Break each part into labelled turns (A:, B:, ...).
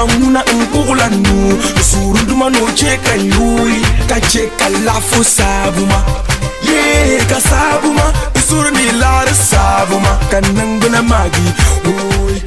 A: Mamuna Ungulanu, Surundumano Cheka Yui, Kacheka Lafo Sabuma, Ye Kasabuma, Surni Lara Sabuma, Kananguna Magi, Oi.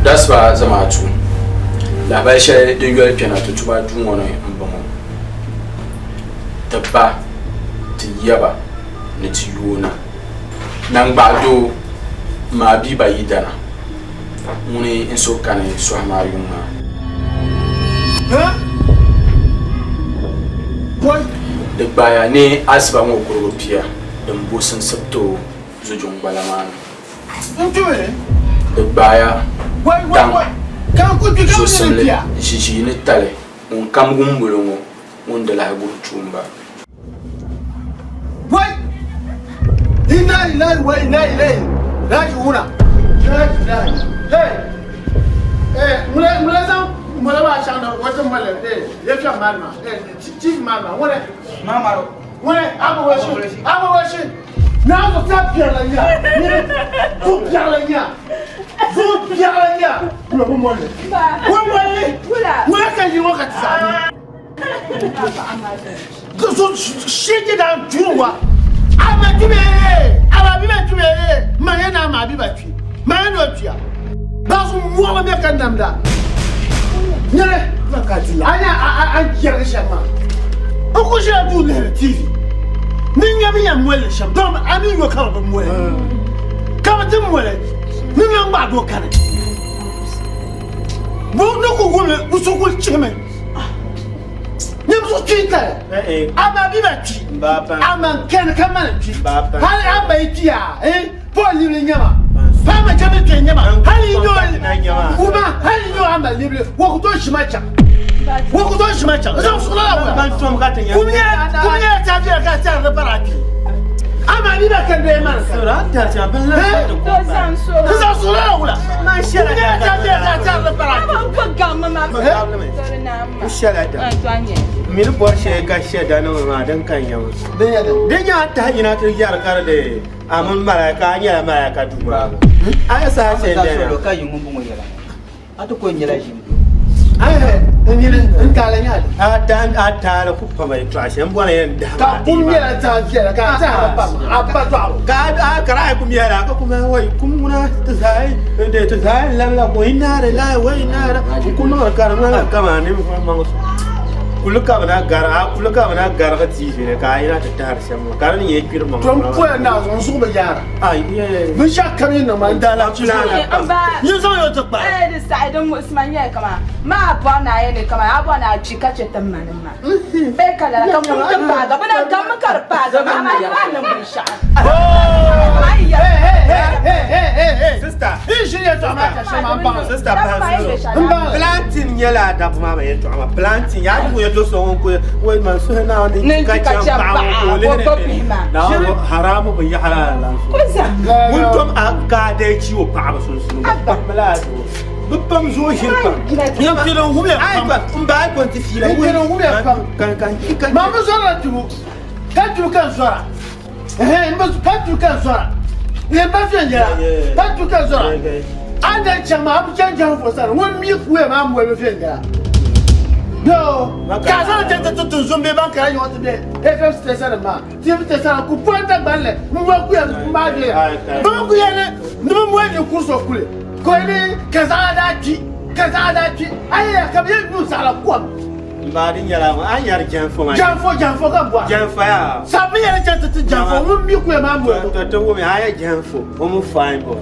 B: Das war Zamatu. La Baisha de European to Tuba Dumono and Bomo. The Ba, the Yaba, Netiuna. Nang Bado, Mabi Baidana. Muni in so can a Swamayuma.
C: Huh? What?
B: The Bayane Asbamo Gropia, the Bosan Septo, Zujung Balaman.
C: Don't do it.
B: The Baya.
C: Wait. Can't put you down in here.
B: She in Italy. Un Camgumbo, un de la Chumba.
C: Wait. Inai. That's una. Hey, Mulava Shana, what's a mother? Yes, your mamma. Chief mamma. What? Mamma. What? I'm a worship. Now the top here like that. Two Yalaya. Where can you look at that? So shake it down to what? I'm a Tibe, my Bibatri, my Notia. That's what we can do that. I can't shama. Uncle shall do the TV. Ninga am well, Sham. I mean, you come from where? Come to well. Nung ba do kan bo no ko wole uso ko cheme nem so tita aba bi ba ti ama ken kamana ti hali aba ti Paul libre nyama pa ma jabe ke nyama hali nyo uma hali nyo amba libre wo ko to shimacha so la
D: ban tom ka tanya
C: kumya ta fi ka ta da baraki ama ni ba kan de man
D: sura ta ta ban la
C: Kızar sonra ola.
D: Maşallah.
C: Ne yapacağız para?
E: Ama gamma ma.
D: Maşallah. Min borshe ka sheda no ma dan kan yawa. Dan ya ta ina ta yar kar de amun maraka nya maraka duba. Aya sa she de.
F: Ka yungu bungu yala. Atu ko nyela shi.
C: Ai, ni kala nya.
D: Ata ku pa mai trash en bona en da.
C: Ka kunya ta fiera ka ta pa. Apa to.
D: Ka kara ku miya ka kuma wai kumuna ta sai de ta sai la ko ina re la wai ina ra ku no ka na kama ne mu kuluka bana gar ka ti ne ka ina ta tar shan mu karan ye kirma mu
C: From ko na zo su ba yara.
D: ai ye
C: Mun sha kamin na man da la tuna. Ni zo yo ta ba.
E: Da saidan Usman ya kama ma ba na ye ne kama aba na chika ce tamanin ma be kala ka mun ta ba ga bana ga mun karfa ga ma ba nan mun sha
D: sister
C: Ni shi ne to ma ka shi ma ba.
D: sister ba planti planting yala da ma ba yeto ama planting ya ko yeto so ko we man so na ni ka cha ba na haramu ba ya halal mun tom aka da ciwo pa ba so ba malado bupam zo hirpa yam kilo hube ai ba mba ko ti fila
C: kilo hube kan ma mo zora tu kan zora mo kan zora ne ba fi njara kan zora anda chama abu chanja fo sara won mi kuwe ma mo be fi njara no kaza tete to zombe ban kara yo tede ff station ma tv station ku ponta balle mo wa kuya ma de ba ku yene no mo ni kurso kule ko ni kaza daki ayya ka be nu sala ko
D: ba din yara ma an yar janfo ma
C: janfo ka bwa
D: janfo ya
C: sabi yere tete janfo mo mi kuwe ma mo
D: to wo mi aya janfo o mo fine boy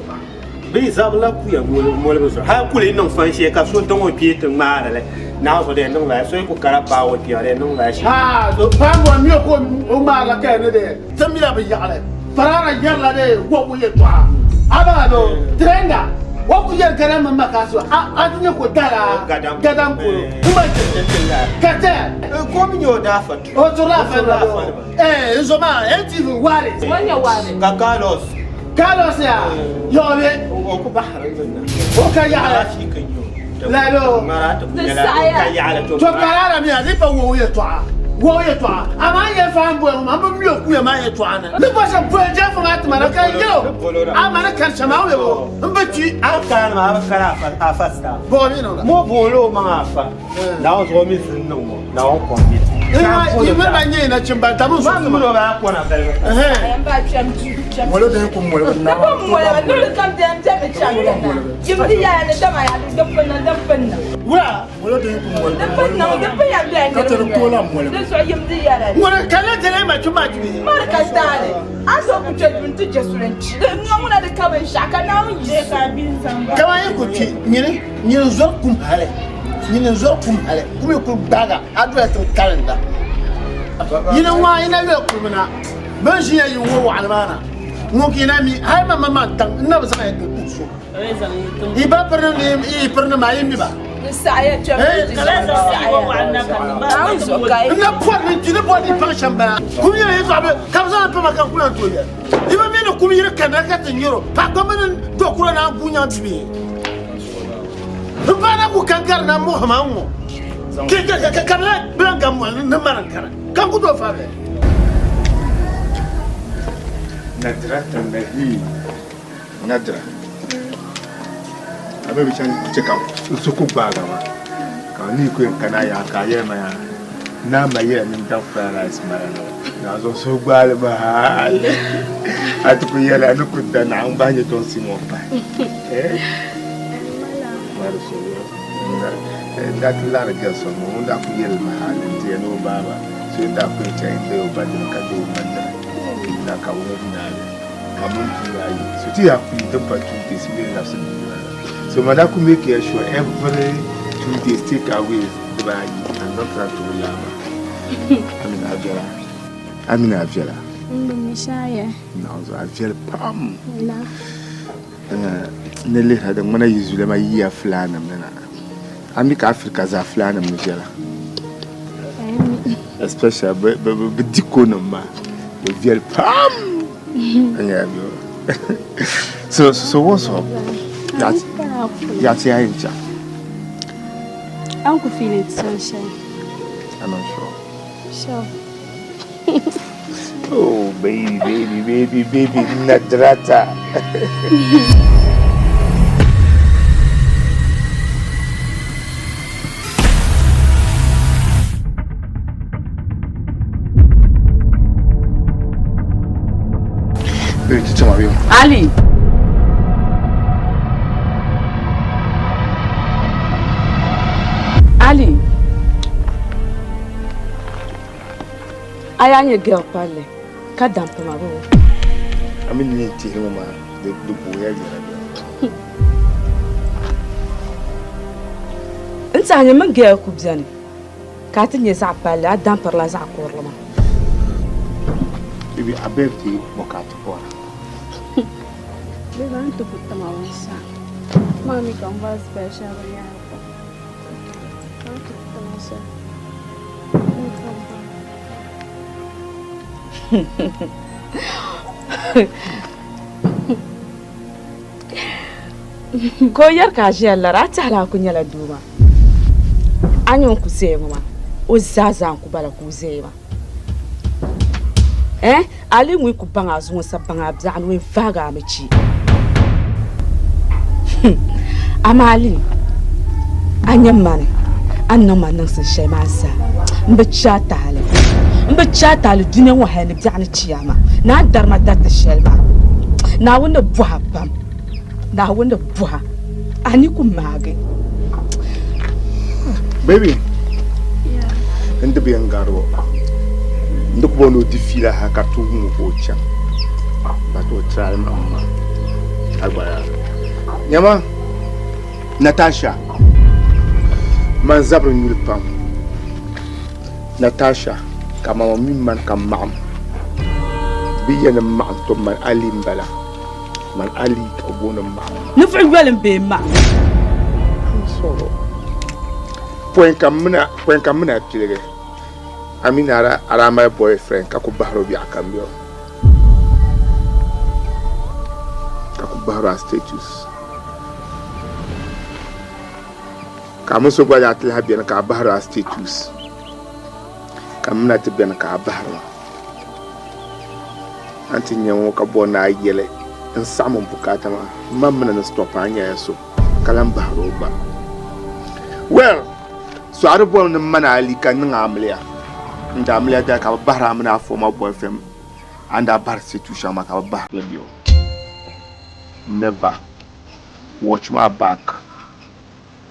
D: bi zabla ku ya mo le so ha ku le non fan she ka so don o piet ma le na so de non la so ko kara pa o pi ale non la shi
C: ha so pa mo mi ko o ma la ka ne de tamila bi yale farara yalla de wo ye to aba do trenga wo ku ye gara ma makaso a tinye ko dara gadam ko kuma kete
D: ko mi yo da fa
C: o to la fa zo ma enti wale
E: wanya wale
D: ka
C: Carlos ya yobe
D: o ko bahar na
C: o ka ya ala
D: shi kan yo
C: la lo
D: marata ku ya ka ya ala
C: to karara mi ali pa wo ye to ama ye fa mbo ma mi oku ye ma ye to ana ni bo se bo je fun atma na kan yo ama na kan sama we bo mbati
D: an kan ma ba kara afasta
C: bo mi no
D: mo bo lo ma afa na o zo mi sin no mo na o ko mi
C: ni me ba nye na chimba tamu so
D: mo lo ba ko na dal
E: ayamba chamji
C: molo de ko molo na
E: mo la no le kam dem tem chamga jimri ya ne dama ya dam
C: wa molo de ko molo
E: dam ya de
C: ka to ko la molo
E: de so yimri ya ne
C: molo kala tele ma chuma jumi
E: mar ka tale aso ku chedun tu jesulenci ngomuna de kaben shaka na un je ka bin samba
C: kama yi ko ti ni zo kum hale kuma ku daga adwa to kalenda yina wa ina we kumna ban shi yayi wo almana mo kina mi hay mama tan na ba sai ko so iba perna ni perna ma yimi ba
E: saya chama
G: kala sa wo anna kan ba
C: na por ni tini por ni pa shamba kuma yi so be kam sa pa makan kula to ya iba mi no kuma yire kan ka tin yoro pa ko men to kula na bunya bibi bana ku kankar na mo hamamu ke kana blanca mo na marankara kan ku do fa be
H: nadra tambahi nadra abe bi chan check out so ku baga ma ka ni ku kana ya ka ye ma ya na ma ye ni da fried rice ma na so gbale ba atu ku ye la ku da na ba ni don si mo ba that lara gelson mo da ku yel mahalin je no baba so da ku chai de o badin ka do manda da ka wo na kamun turai so ti ya ku the opportunities me na so mada ku make sure every 2 days take away the bag and not try to lama Amina Avila
I: Mishaya
H: na so Avila pam nele hada mana yizule ma yiya fulana mena Amika Africa za fulana mjela especially be diko no ma the very pam yeah so what's up that's ya incha
I: Uncle feel it sunshine
H: I'm not sure oh baby nadrata
E: Ali ayanye girl pale ka dampa mabo
H: ami ni ti mama de boya yara
E: nsanye man girl ku bzani ka tinye za pale a dampa la za korlama
H: bibi abeti mokati pora
I: Levanto putta ma onsa. Mami con va special ya. sɛ
E: ko yar ka ji Allah ra ta la kun yala duma anyon ku sai ma o zaza ku bala ku zai ma ali mu ku banga zuwa sa banga bzan we vaga me ci amali anyam mane annan manan sun shay ma sa mbe chata le dunya wa hani bzan ciyama na dar ma dat shelma na wanda buha pam na wanda buha ani ku mage
H: baby ende bien garo nduk bono di fila ha ka tu mu ko cha ba to try mama agbara nyama Natasha man zabro nyul pam Natasha kama min man kam mam biyan mam to man ali mbala man ali ko bona mam
E: nufu welen be ma
H: so point kam na tilege Amina ara my boyfriend kako bahro bi akambio kako bahro status kamu so gwa atle ha bien ka bahro status kamna te bien ka bahro anti nyawo ka bona yele en samu bukata ma mamna na stop anya yaso kalam bahro ba well so arbo na manali kan ngamlia ndamle da ka bahra amna for my boyfriend and a bar situation ma ka bahra bio never watch my back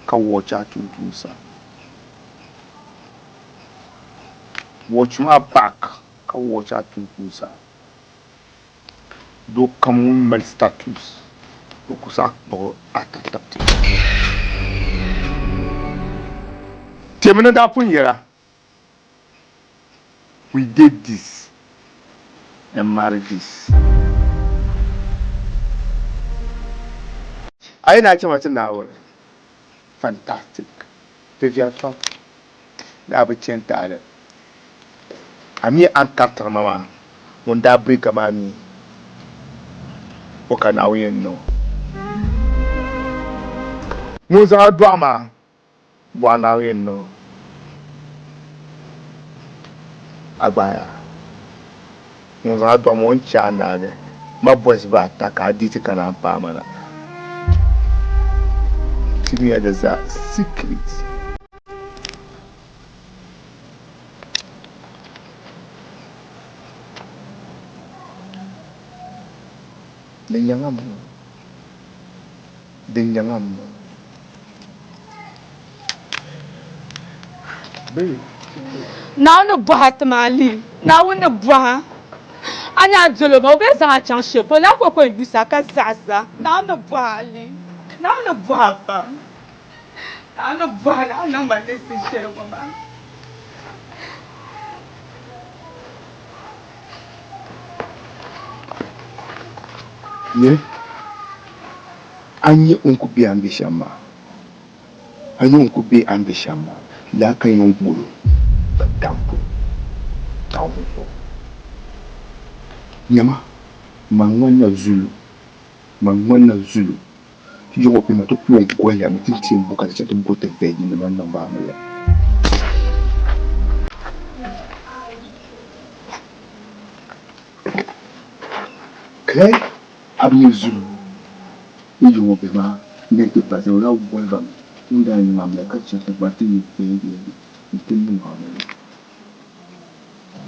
H: ka watch out to sa watch my back ka watch out to sa do come mal status do ko sa bo atapti temena da punyera. We did this and married this. I know much now. Fantastic. Vivian Fong. That would change that. I'm here and Captain Mama. When that break a man, what can I know? Was our drama. One hour no. Abaya. Nous avons mon channel. Ma boss va attaquer dit que n'a pas mal. Tu m'as des secrets. Denyangam. Baby.
E: Now no buhat mali. Now no buha. Anya jolo mo be za chan shepo la ko bisa ka sasa. Now no buhali. Now no buha pa. Now no buha na no ma le si shepo ma.
H: Yeah. Anyi unku bi ambition ma. Anyi unku bi ambition ma. La ka yin gbulu. Tampo. Nyama. Mangwana Zulu. Yo pe ma to pu ko ya mi tin tin buka cha to gote fe ni na namba amela. Okay? Abi Zulu. Yo pe ma ne te pase o la bo ba. Nda ni mamla ka cha ta ba ti fe ni tin ni amela.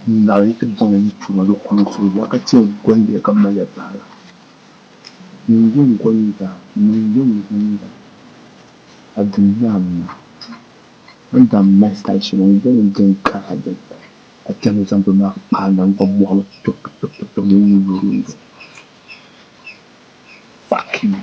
H: Na ri te bon ni pu ma lo ko so ya ka ti o gwande ka ma ya ta. Ni gwanda. Adunam wanda masta shi ne din kaade a tanu zambu na panan ko mo to ni fuck you.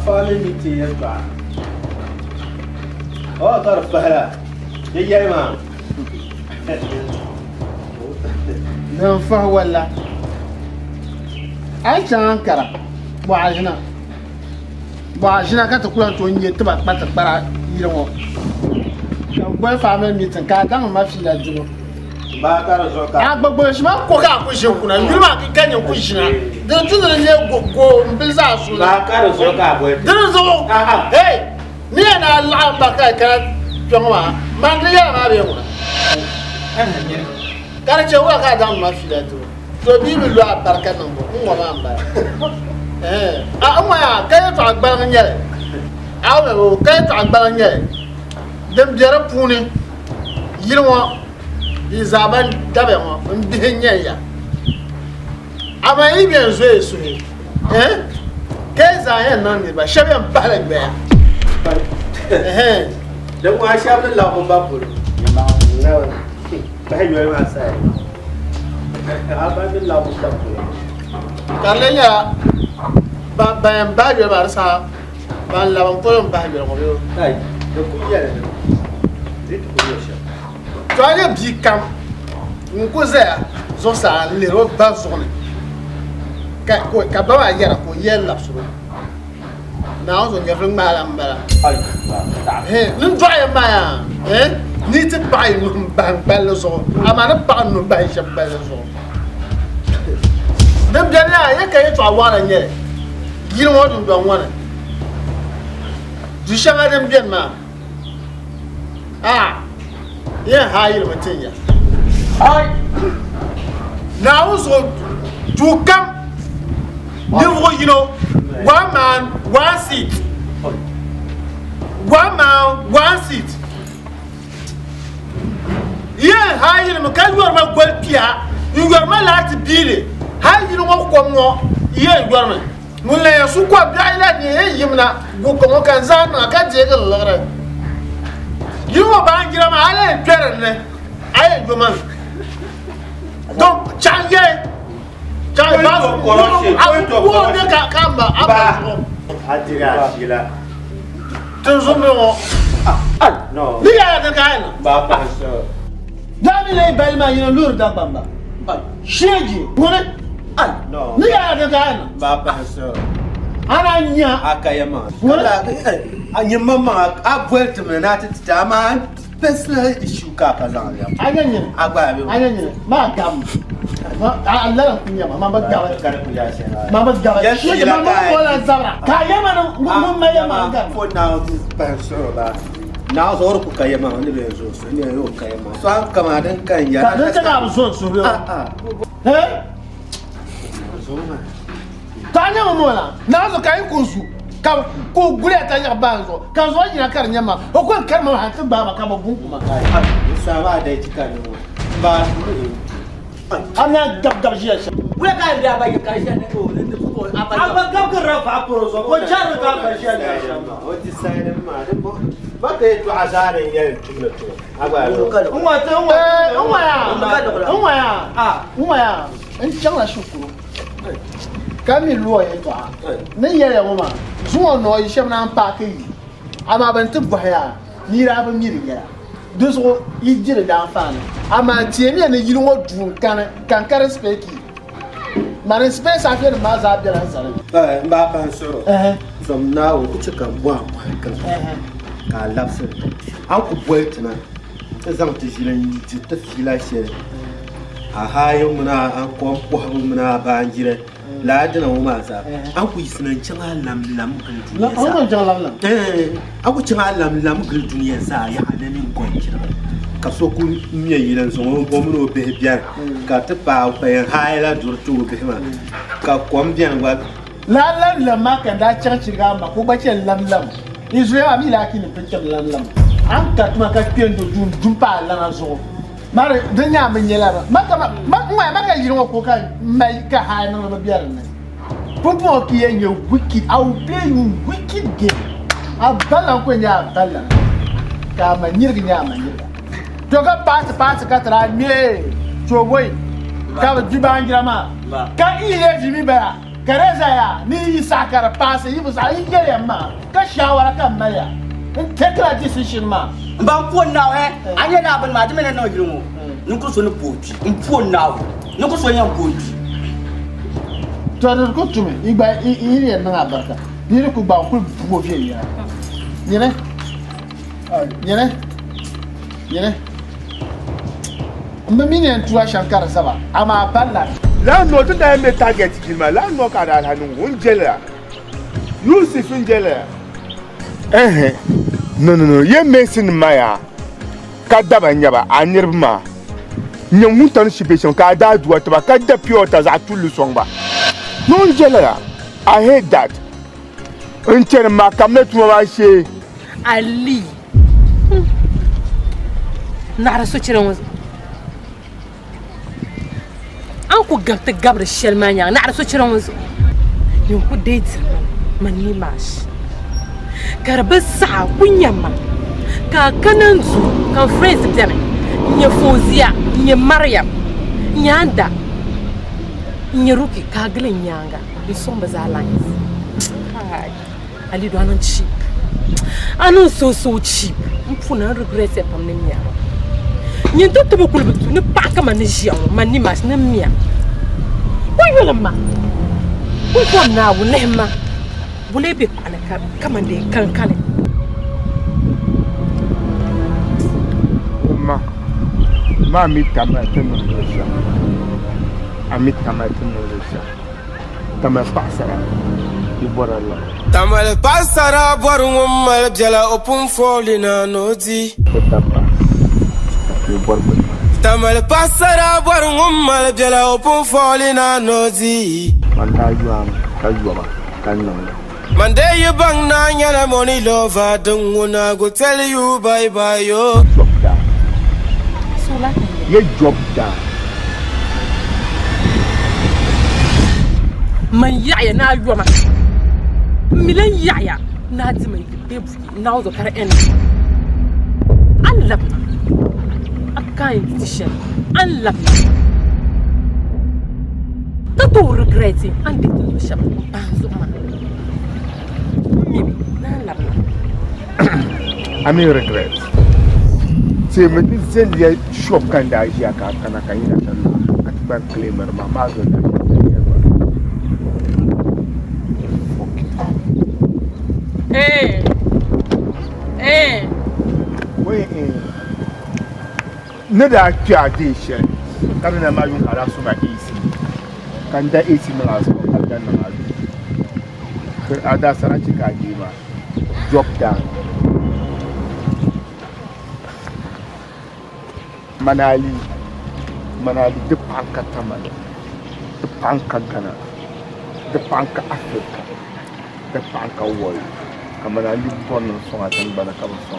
D: family meeting ya ba oh tar fahla yayi ma
C: nan fa wala ai can kara boajina ka to kulan to nye tiba pata para yiro boy family meeting ka dan ma fi la dimo
D: ba kara zo ka
C: a gbogbo shi ma ko ka ku shi kuna yiri ma ki kanye ku shi na de tu ne le go mbiza su
D: ba kara zo ka boy
C: de zo hey ni na la ba ka ka jongwa man de ya ma be mu kara che wa ka dan ma fi la to bi mi lo abarka no mo ma ba ama ya kay to agba ngere awe o kay to agba ngere dem jere puni yirmo izaban dabe mo ndi nyaya ama ibien zo esu kay za ya nan ni ba shebe mbale gbe
D: dem wa shabla la bomba pulu yama na ba yo ma sai abandon la bomba pulu
C: kalenya ba yo ba sa ban la ban ko ba yo ko yo
D: ai do ku yere dit ku yo sha
C: to anya bi kam nko za zo sa le ro ba zo ne ka ba wa yara ko yel la so na zo nge fun mala mbala
D: ai ta
C: nin do ya ma ya ni ti ba yi no ban bal zo ama na ba no ba yi bal zo dem jana ya ka yi to awara nye yiri mo dun don wana du shama dem bien ma ya hayir mutun ya ai na uso to come you know one man one seat ya hayir mo kan yor ma gol pia yor ma lati bile hayir mo ko mo ya yor ma mun la su ko bi ila ni yimna go ko kan zan ka je ga lagara yimo ba ngira ma ale pere ne ay go man donc change ba ko ko ne ka kamba aba
D: atira sila
C: tuzumno
D: no
C: ni ya da kaina
D: ba pa so
C: dami lay balma yino lur da bamba sheji wona
D: no
C: ni ya da kaina
D: ba pa so
C: ana nya
D: akayama wala anyama ma abwelt me na tita ma personal issue ka zan ya
C: anya
D: agba be
C: ma gam Allah kunya ma ba gawa
D: kar ku ya shi
C: ma ba gawa shi ma ko la zabra ka yama mun ma yama ga
D: for now this person ba now so ku kayama ne be so ne yo kayama so an kama dan kan ya
C: ka dan ta so yo tanya mola na zo kai kunsu ka ko gure tanya banzo ka zo yin kar nyama o ko kar ma ha ba ka ba bunku ma kai
D: sa ba da tika ne ba
C: ana gab jiya shi
F: Where can I buy your cash and go? I'm a governor of Apples or Jarro Cash.
D: What decided, madam? But they to Azar and Yen to
C: Umaya, and Chana Shuku. Come in lawyer to her. Nay, woman. So no, you shall not pack it. I'm having to buy her. Near have a meeting here. This will eat it down fan. I'm a Tierney and you don't want can carry speaking. Man, space I feel the mass out there answer.
D: Mbapa so. From now, which can one I love it. Uncle Boytona. As I'm teaching to feel like she. A high woman, Uncle Woman, Banjire, Lad and Omasa. Uncle is an Changa Lam. I would Changa Lam Gildunia Saya and then in Concha. Kasoku me and so woman will be here. Got the power by a high lad or two of him. Kakwambian what?
C: La mark and that church gamba, who but lam. Israel, I mean, like in the picture lam. I'm cut my capian to Jumpa Lanazo. Mary, the Yam in Yellow. Maka, you know, make a high number of Bierman. Popoki and your wicked, I will play you wicked game. I'll balance when you are balance. Come and near the Yaman. Took up pass a cut I may to away. Cover Juban Grama. Can't you let me back? Kareza ya ni sakara pass yi busa yi gere ma ka shawara kan maya take a decision ma
F: Ban phone now anya na ban ma dimena no yirumo nko so no poti phone now nko so yan poti
C: to da ko tume igba iri na abarka ni ko gba ko bo fi ya yene mbamini entua shankara saba ama balla
H: la no to da me target kilma la no ka da hanu unjela Yusuf unjela no ye mesin maya ka daba nyaba anirma nyamu tan shibeshon ka da duwa to ba ka da piota za tulu songba no unjela I hate that unchen ma kametu ma she
J: Ali nara so ciren wasu an ku gabta gabar shelmanya nara so ciren wasu yin ku date manni mash karba sa kunyama ka kananzu kan friends bjame nya Fozia nya Maryam nya Anda nya Ruki ka glen nyanga isomba za lines Ali do anan cheap anan so cheap mpuna regret pam ne mia nyi to to bokul bitu ne pa ka man jian man ni mas ne mia ko yola ma ko na wu ne ma bule be kana ka man de kan kale
H: ma mi tamate no resha ami tamate no resha tamate pasara ibora la
A: Tamal pasara borum mal jala opum folina noti Tamal pasara borum mal jala opum folina noti
H: manda yuam kayuama kanna
A: Mande you bang na nyana money lover don't wanna go tell you bye bye yo
H: ye job da
J: man yaya na yuama milan yaya na ji mai bebu na zo kar en Allah akai tishan Allah ta to regret and it to shop banzo ma na labna
H: I mean regret c'est me disait il y a shop kan da ya ka kana kan ina tan akbar claimer ma zo da ne da kya de she kan na ma yun ala so ma AC kan da AC na so kan da na ma kir ada sara ci ka ji ma job da manali de panka tamale de panka gana de panka Africa de panka world kamana li bon so atan bana ka so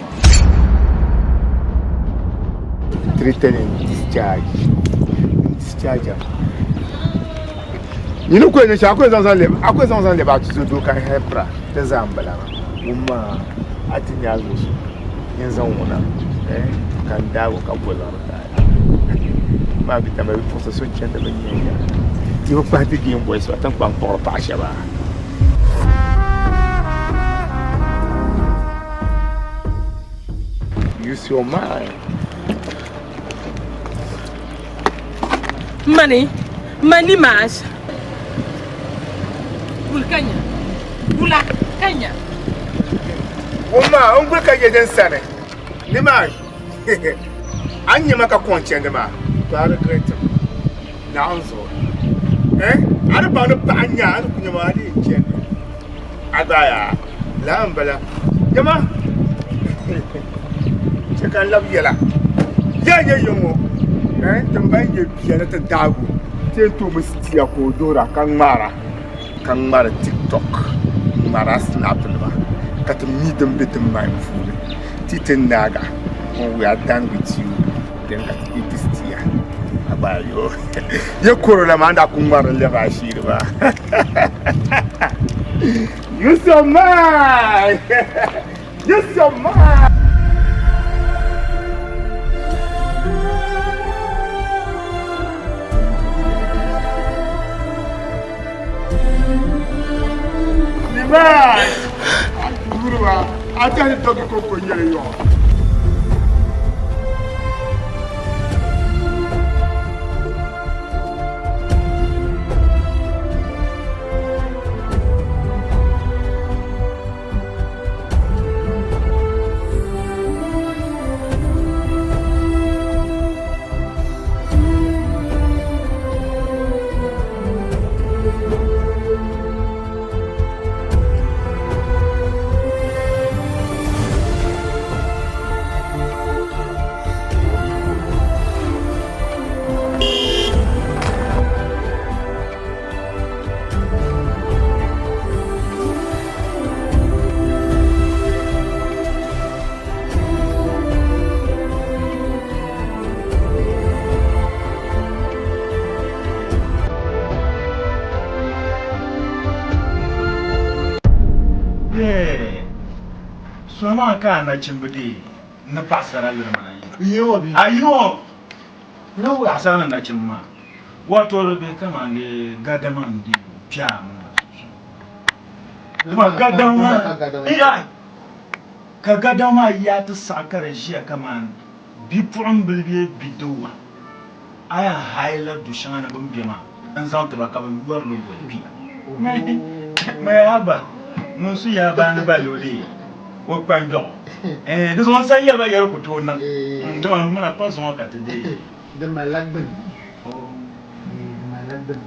H: treating discharge you know ko ne sha ko zan le ba tu do kan hebra te zambala umma atinya zo yin zan wona kan dawo ka bola ma bi tamay força so tienda ba nyanga yo parti game boy so atan pan por pa shaba use your mind
J: money mas Bula kanya
H: Uma on gbe ka je den sare ni ma anya maka konche de ma to are great na onzo are ba no pa anya are kunya ma di chen adaya lambala jama che kan lab yela ya yomo tambaye biya na ta dago sai to mustiya ko dora kan mara TikTok mara Snap ba ka ta mi dan bitin mai fule titin naga we are done with you then ka ti pistiya abayo ye korona manda kun mara le ba shi ba you so mad you so mad Gurwa, ata ni toki ko ko nyere yo.
D: Soma ka na chimbudi na pasara lirma
C: Yo bi.
D: ayo no asana na chimma wato robe kama ne gadaman di pya kuma gadama iya ka gadama ya ta sakara shi kama bi puran bilbe bidowa aya haila du shana bumbema an zanta ba ka ban duwar lobo bi mai haba mun su ya ba na balole o kwanjo de son sa ya ba yaro kuto nan to mun na pas on ka te de
C: De malagben. Malagben.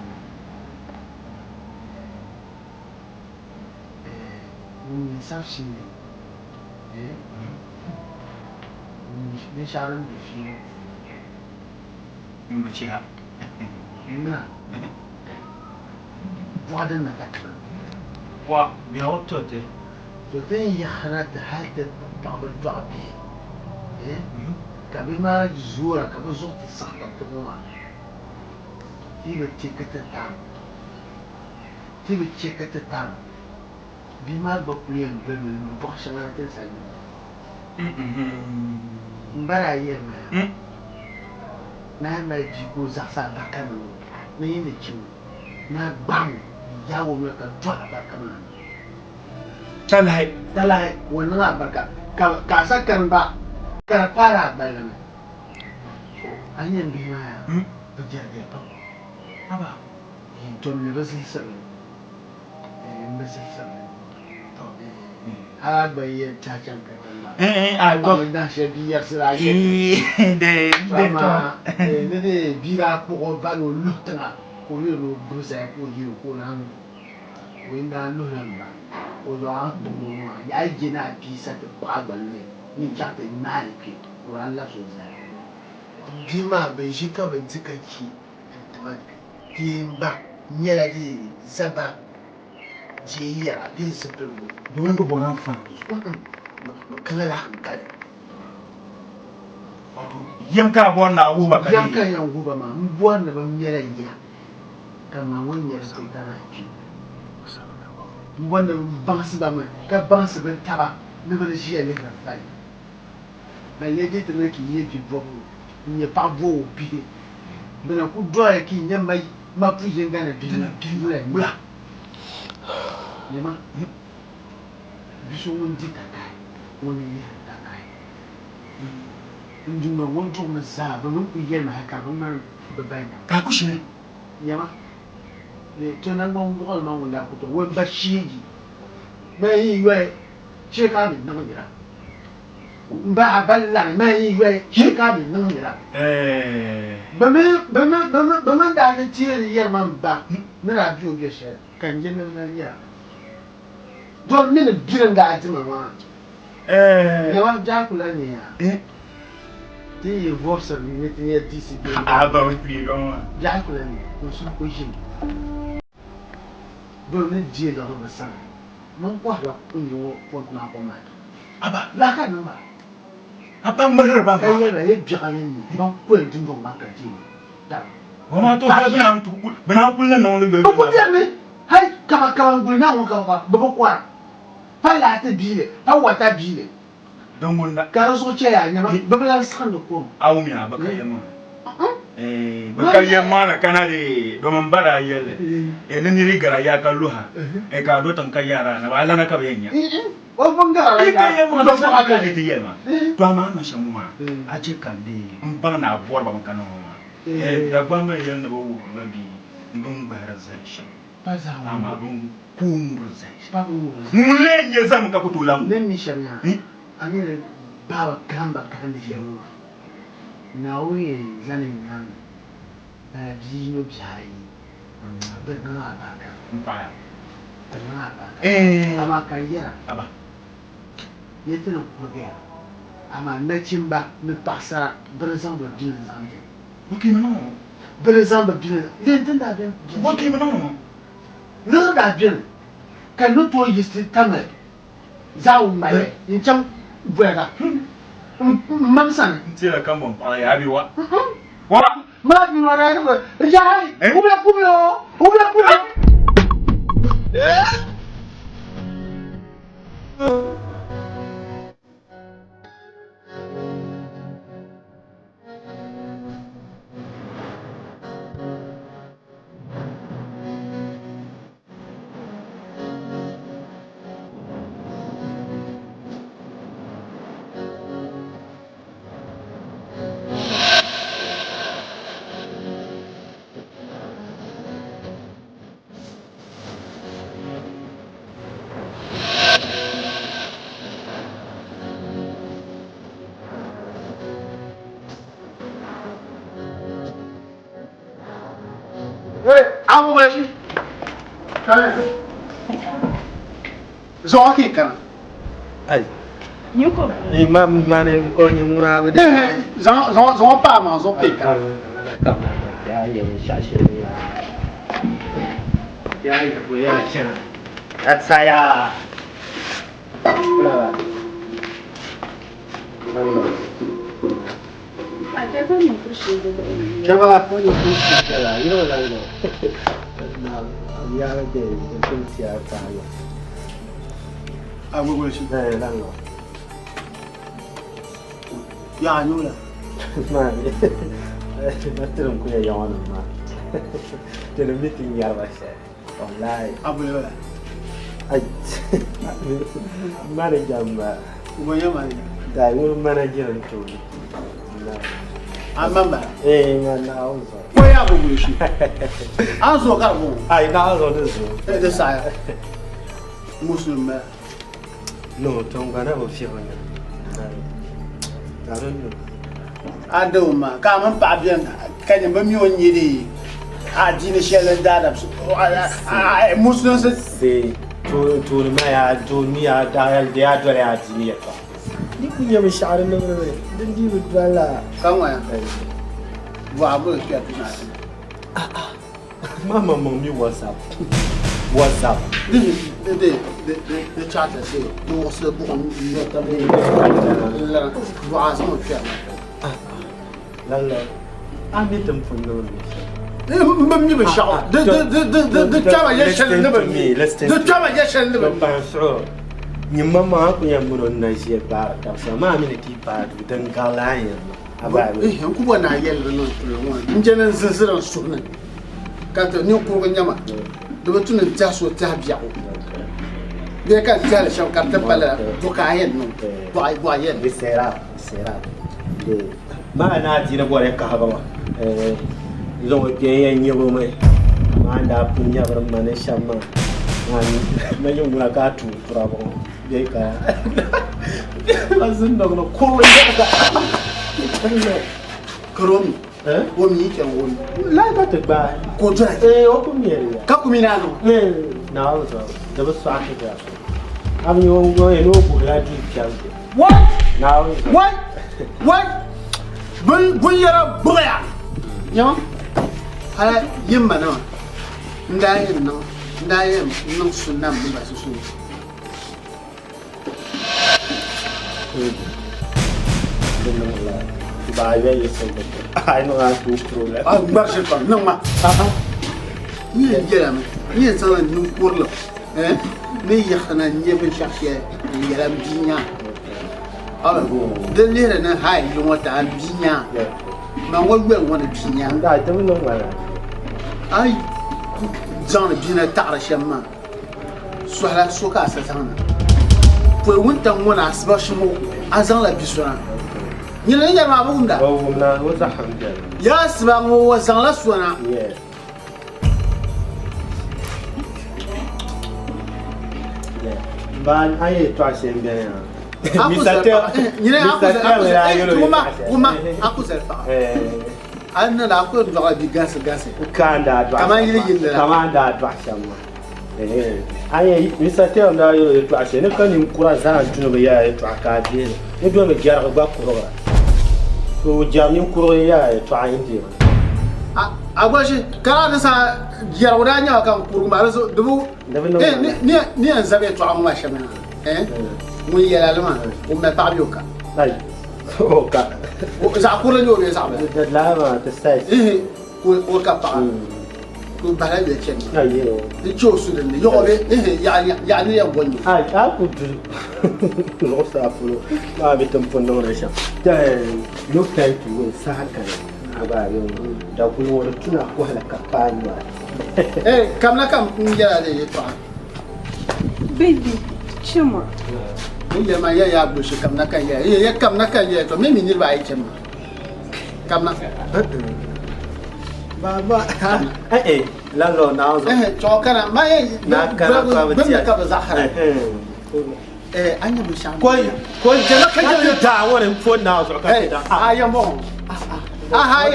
C: Mun safsi ne. Mun sharan da shi.
D: mun ci ha
C: Na. Wadan na ka.
D: wa bi hotto te
C: فين يا خنات حتى طعم الضعبي ايه كابي ما زورا كابي زوت الصحة تبغى تيجي تشيكة التام تيجي تشيكة التام بما بقولين بمن بخشنا تنسى مبارا يما نعم جيكو زحصا بكامل نيني تشيو نا بام ياو ملكا جوا بكامل
D: talai
C: wannan albarka ka sakar ba ka fara bayan hanyar bi ma ya bujiyar da ba
D: aba
C: to me ba sai sabi ba sai sabi to har bayyana ta can ka ba
D: a go
C: da shi biyar sira ke
D: de
C: ma ne bira ko ba no lutana ko ne ro brusa ko yi ko nan ko inda lunan ba Orang tua, ya jena bisa terpagal ni, ni cakap mana ke, orang lah susah. Bima berjika berjika ki, timba, ni lagi sabah, jia, dia sebelum.
D: doing go bonan fa
C: Kelah kan.
D: yam ka bon na u ba
C: Yang kan yang gua mah, buan le bamjera ya. Kama wanya kita nak. Wanda bansi ba mai ka bansi ben taba ne ba ji ele ka fai na leje te ki ye bi bo ni pa bo bi be na ku do e ki nye mai ma pu je ngana bi na bi le bla ne ma bi so won di ta kai won ni ta kai ndu ma won to ma za ba mun ku ye ma ka ba ma ba ba
D: ka ku shi
C: ne ma le tona ngong ngol ma wala ko to won ba shi mai yi wai shi ka min nan gira ba balla mai yi wai shi ka min nan gira ba me da ne tiyar yar man ba na ra biyo ge shi kan je nan ya don ne biran da ati mama ne wa ja kula ne ya ti yi vosa ne ti ya disi ge
D: a ba mu bi gon
C: ja kula ne ko su ko shi don ne je da ba sa non qua là io porto una pomata
D: aba
C: la canna ma
D: apa mer ba
C: e io le giocano non quel di non manca di da
D: wama to ha bana kulla na le
C: ko dia me hay kama ngulina on kama bobo kwa fa la te bile fa wata bile
D: don gunda
C: ka so che ya nyama bobo la san do ko
D: awu mi aba ka yama Baka yamana kanari do mambara yele ni rigara ya kaluha ka do tan kayara na wala na kabenya
C: o bangara
D: ya mo do fa ka ni yema to ama na shamuma aje kande mbana na borba makano da gwamba yele no wo na bi ndum bara zai
C: paza
D: ama dum kumbu zai mulenye zam ka kutulam
C: ne mi shana ani baba kamba kandi yero na we zanin nan ji no biyayi ba na ba ka
D: mpaya
C: na ba ama kayera
D: aba
C: yetin ko ga ama na chimba mi pasa brezan ba bin zanje
D: buki no
C: brezan ba bin yetin da bin
D: buki no
C: no da bin kan no to yisti tamal zawo mai in can buega mamsan
D: ntira kambon pa ya biwa wa
C: ma bi wara ko jai ubla kublo I'm going Zoki kana.
F: Ai. Yuko. Imam mane ko ni mura ba
C: de. Zon pa ma zon pe kana.
F: Kana ya ye shashi ya. Ya ye ko ya kana. At saya. Coba apa ni kursi lah, ini lah ini. Nah, dia ada kursi apa ya?
C: Aku kursi.
F: Lah.
C: Ya ni lah.
F: Mana? Betul aku ya yang mana? Jadi meeting ya bahasa online.
C: Apa ya?
F: Ay, mana jamba?
C: Umanya mana?
F: Dah, mana jalan tu?
C: Amamba.
F: Mana awak?
C: Kau ya aku kursi. Aso kamu.
F: Ay, nak awak tu.
C: Itu saya. Muslim.
F: No, tuan kan apa sih orang? Tahu ni.
C: Ada umma, kamu pabian, kan yang bermion jadi. Adi ni syalan darab. Muslim
F: se. Tu maya, tu ni ada dia tu ada adi ni apa? Ni punya masyarakat ni, dan dia berdoa.
C: Kamu ya? Buat apa dia tu nak?
F: Mama mami WhatsApp.
C: The charter say, no was the book on the buat sama dia.
F: Lala, ane tempat ni.
C: Mami bersyarat. The cara yang syarat ni. The cara yang syarat ni.
F: Pasal. Ni mama aku yang murun nasi bar, sama mami ni tiba tu tengkal lain. Abang.
C: Aku buat nayel tu nol. Jangan sesuatu sunnah. Kata ni aku punya mak. Dua tu nanti jasuh jahbiak. Dia kan jalan syau kata pala bukayan nol. Buayan.
F: Serap. Mana jina buat yang kahaba. Zong dia yang nyewa mai. Mana punya bermana sama. Mana yang mula tu berapa. Dia kan. Langsung dong no kau yang kata.
C: Kerum. Wami ikan wami.
F: Lah kata bah.
C: Kau jual.
F: Aku mian.
C: Kau minano.
F: Nah, so. Dapat sakit dia. Kami orang ini boleh di jam.
C: What?
F: Now.
C: What? Bun yara boya. Yo. Hala yim mana. Ndai no. Ndai no sunam ni basu sun.
F: Bahaya ya sebab. I know how to problem.
C: Barsir pan nang ma. Ni jelam. Ni salah ni kurlo. Ni yakhna ni bin shakhsiya. Ni yalam dinya. Ah, dalil na hai lu mata dinya. ma wa wen wona binya
F: da ta mun wala
C: ai zan bina ta'ra shamma suhala suka sa zana po wunta wona asba shimo azan la bisura ni la nyar ma bugum da
F: na wa zaham
C: ya asba mo wa zan la suana
F: yeah ban aye to asen bien
C: أنا لا أقول لك بيجاس جاس.
F: كان دا دوا. كمان دا دوا شامو. أيه مساتي أنا يو دوا شيء. نكون يمكورا زان جنوب يا دوا كادي. ندوا مجارة بقى كورا. تو جام يمكورا يا دوا عندي.
C: أقولش كلا نسا جارودانيا كم كورا مارسو دبو. ني أنزبي دوا ما شامنا. مو يلا وما تعبيوكا.
F: لا. أوكا.
C: زعكورا نيو يزعم.
F: لا ما تستاهل.
C: إيه وكابا. كل بلد يشين.
F: أيه.
C: تشوف سودان يقول إيه يعني يبغوني.
F: أكيد. لو سافروا ما بيتم رشا. ده لو كان تقول ساكن. أبا يوم داكون ورتنا كوهلا كابانيا.
C: كم نجلا ده يطلع.
I: Baby, chuma.
C: Iya ma ya bushi kam na kan ya kam na kan ya to me mi nirba ai chem kam na
F: baba la lo na zo
C: to kana ma ya
F: na kana ba ba
C: ti ka ba zahara anya bu sham
F: ko jana kan ya da wannan phone na zo ka da
C: aya mo hai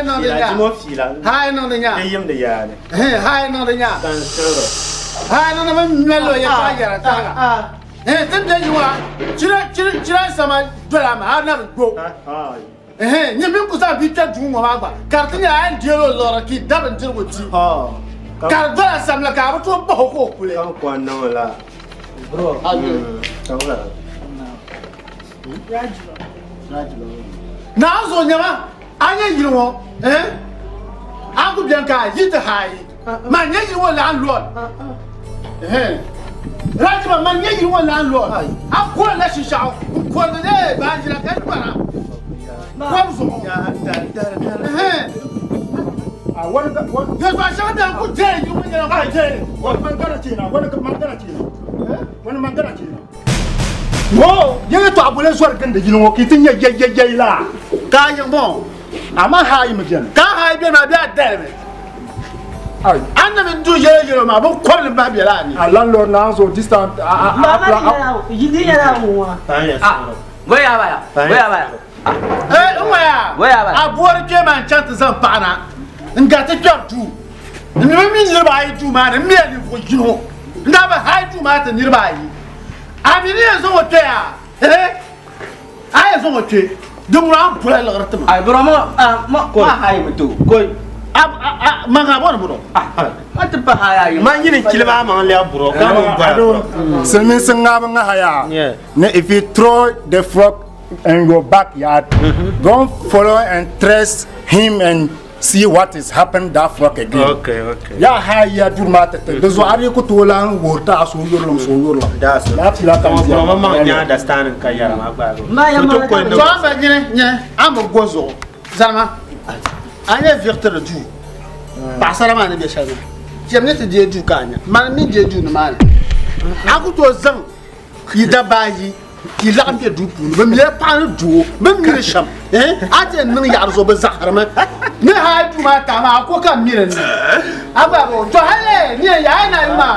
C: no de nya hai no de nya
F: yim da ya ne
C: hai no de nya
F: kan sero
C: hai no ma melo ya ka ya ta tende yiwa chira sama dola ma na go ni min ku sa bi ta du mo ba gba kartinya an dielo lora ki daban dirgo ti kar dola sam la ka ba to ba ko kule
F: kan ko na wala bro kan wala
C: na zo nyama anya yiro an ku bian ka yita hai ma nya yiro la an lord Rajma man yayi wannan lord a ko la shisha ko ne ba jira kai bara ko so ya a wani ya ba sha da ku je yi mun yana ba je wani mangara ce na wani mangara ce na wani mangara ce na wo yayi to abule suwar kan da jinin woki tin yayi la ka yi bon amma hayi mu jan ka hayi be na biya da Anna min do yele ma bon ko le babia la ni
D: landlord na so distant
G: yidi yala wa
B: Waya
C: abuwar ke man chanta zan pana nga ta kyartu ni mi ni ba yi tu ma ni mi ni ko jino nda ba hay tu ma ta ni ba yi amini zo wote ya ay zo wote dum ran pula la gartama
B: ay bro ma hay mutu
C: koy manga bon bro
B: ata pa hay
F: man yini kilima man le bro kan
D: Selmin singa nga haya. If you throw the frog in your backyard, don't follow and trace him and see what is happened that frog again.
F: Okay.
D: Ya haya durmata te. Bezo ari ko tolan worta so yorlom.
F: That's
D: La pila kan
F: mama man ya understand ka yara ma ba go.
G: ma ya ma
C: so amba nye am gozo zalma anya virter du pasara ma ne be shana jemne te die du kanya man mi die du no man akuto zan yida bayi ki la ambe du pu be mi pa no du be mi sham ate nan ya zo be zakhar ma ne ha du ma ta ma ko kan mi ne aba bo to hale ne ya na ma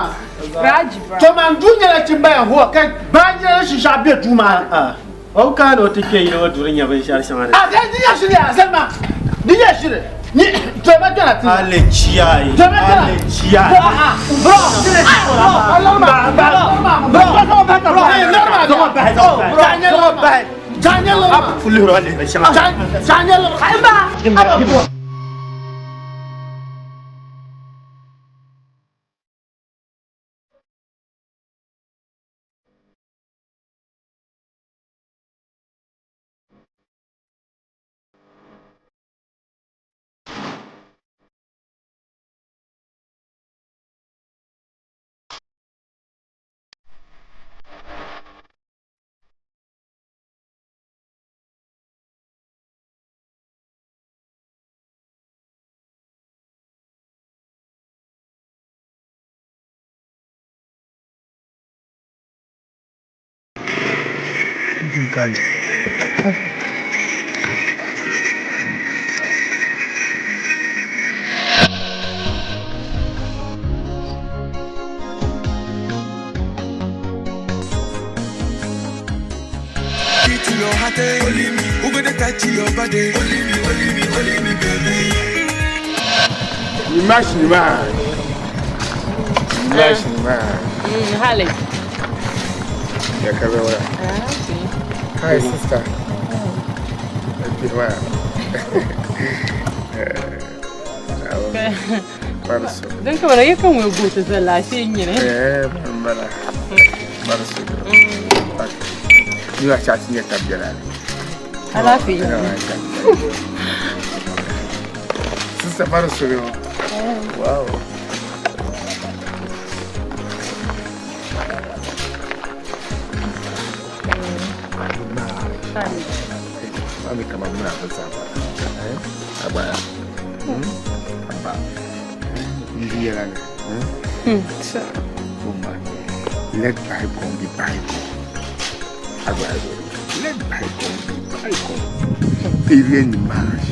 C: to man du ne la timba ho kan ba ne shi sha be du ma
F: o ka no tike yi no durin ya ban shar shamare
C: ga ni ya shi ya zalma ni ya shi ni to ma kana ti
F: ale chiyai
C: bro
H: you can.
A: Your heart, only me. Who gonna touch your body? Only me, baby.
H: Imagine man.
J: Hale.
H: Yeah, come over. Hi, sister.
J: Dan kamar yakan wai gota zalla shi yin ne.
H: Mara. You are chatting at Tabjana.
J: I love you.
H: Sister Marasuru. Wow. Mami kama mna hapa. Aba. Aba. Ndiye nani?
J: Sure.
H: Let Bible be Bible. Let Bible be Bible. Even the marriage.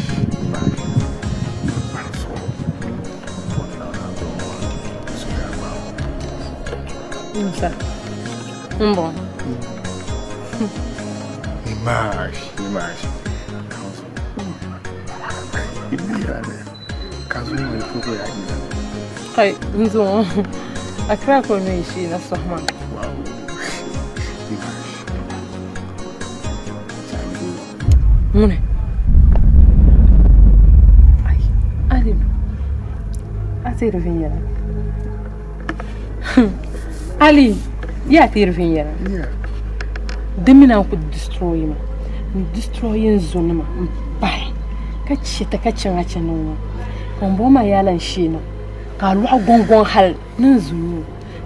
J: Bom.
H: Imagem. Caso não é por aí.
J: Ai, então, a craco não enche na sua mão. Mune. Ai, Ali. Até vinha. Ali, ya ter vinha. Demina ku destroy ma. Destroy zone ma. Pai. Kace ta kacin a can nan. Kon bo ma yalan shi na. Ka lu gongon hal nan zuru.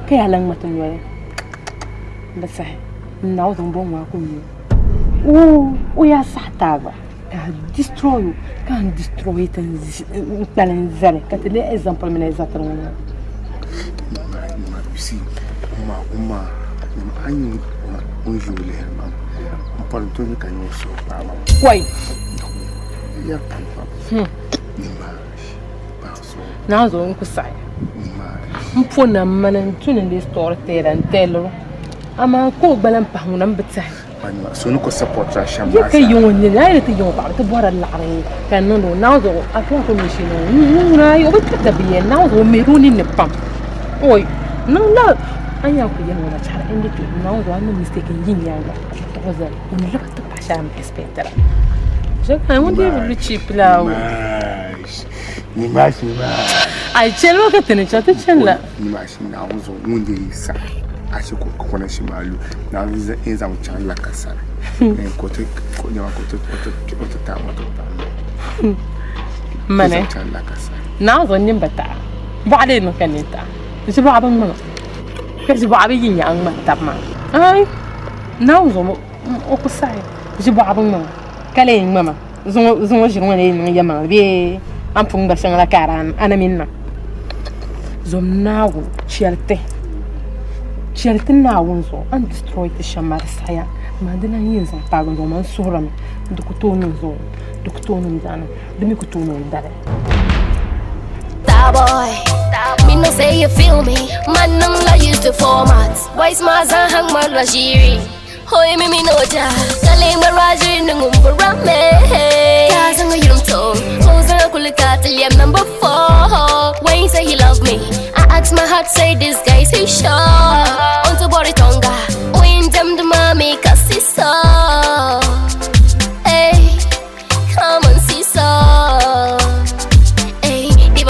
J: Kai yalan matan yoye. Da sai. Na wazan bon wa ku ni. O ya satava. Ka destroy. Kan destroy tan plan zare. Ka te le exemple mena exatamente.
H: See, uma anyi unjule mam. Mpalo toni kanyo so baba.
J: Kwai.
H: Ya papa.
J: Na zo nkusai. Mpona manan tunin de store tera ntelo. Ama ko balan pa hunan bitsai.
H: So no ko support ra shamba.
J: Ya kai yon ni la te yon ba te bora la re. Kan no na zo akwa ko mishino. Na yo bitta biye na zo meruni ne pam. Oi. No, anya ku yan wala chara indi ke na wala mistake yin yanga ozal un la ta pasha am espetera je kan on dit le chip là
H: ni mashi ma
J: ai chelo ka tene chata chella
H: ni mashi na uzo munde isa ashi ko kona shi malu na uzo enza mchana la kasara ko te ko nyawa ko te ta mo to
J: mane na uzo nyimbata baade no kanita Siapa abang mana? Siapa abang ini yang mantap mah? Ay, now zomo, aku say. Siapa abang mana? Kalian mama, zomo jirong ni yang mana? Biar ampun bersang la karan, anak minna. Zom now, cierte now zo, and destroy the shamar saya. Madina yin sa pago zoman suram, dukutono zo, dukutono dana, demi kutono dare.
K: Boy, me no say you feel me. Man, I'm not used to formats. Wise mas and hang my rajiri. Hoy me no ja. Kaling barajiri nungum barame. Kazang a yum to. Hosan a kulikat liam number 4. When you say he love me, I ask my heart say this guy's he sure. On to body tonga. When them the mommy cause he saw. Hey, come and see so.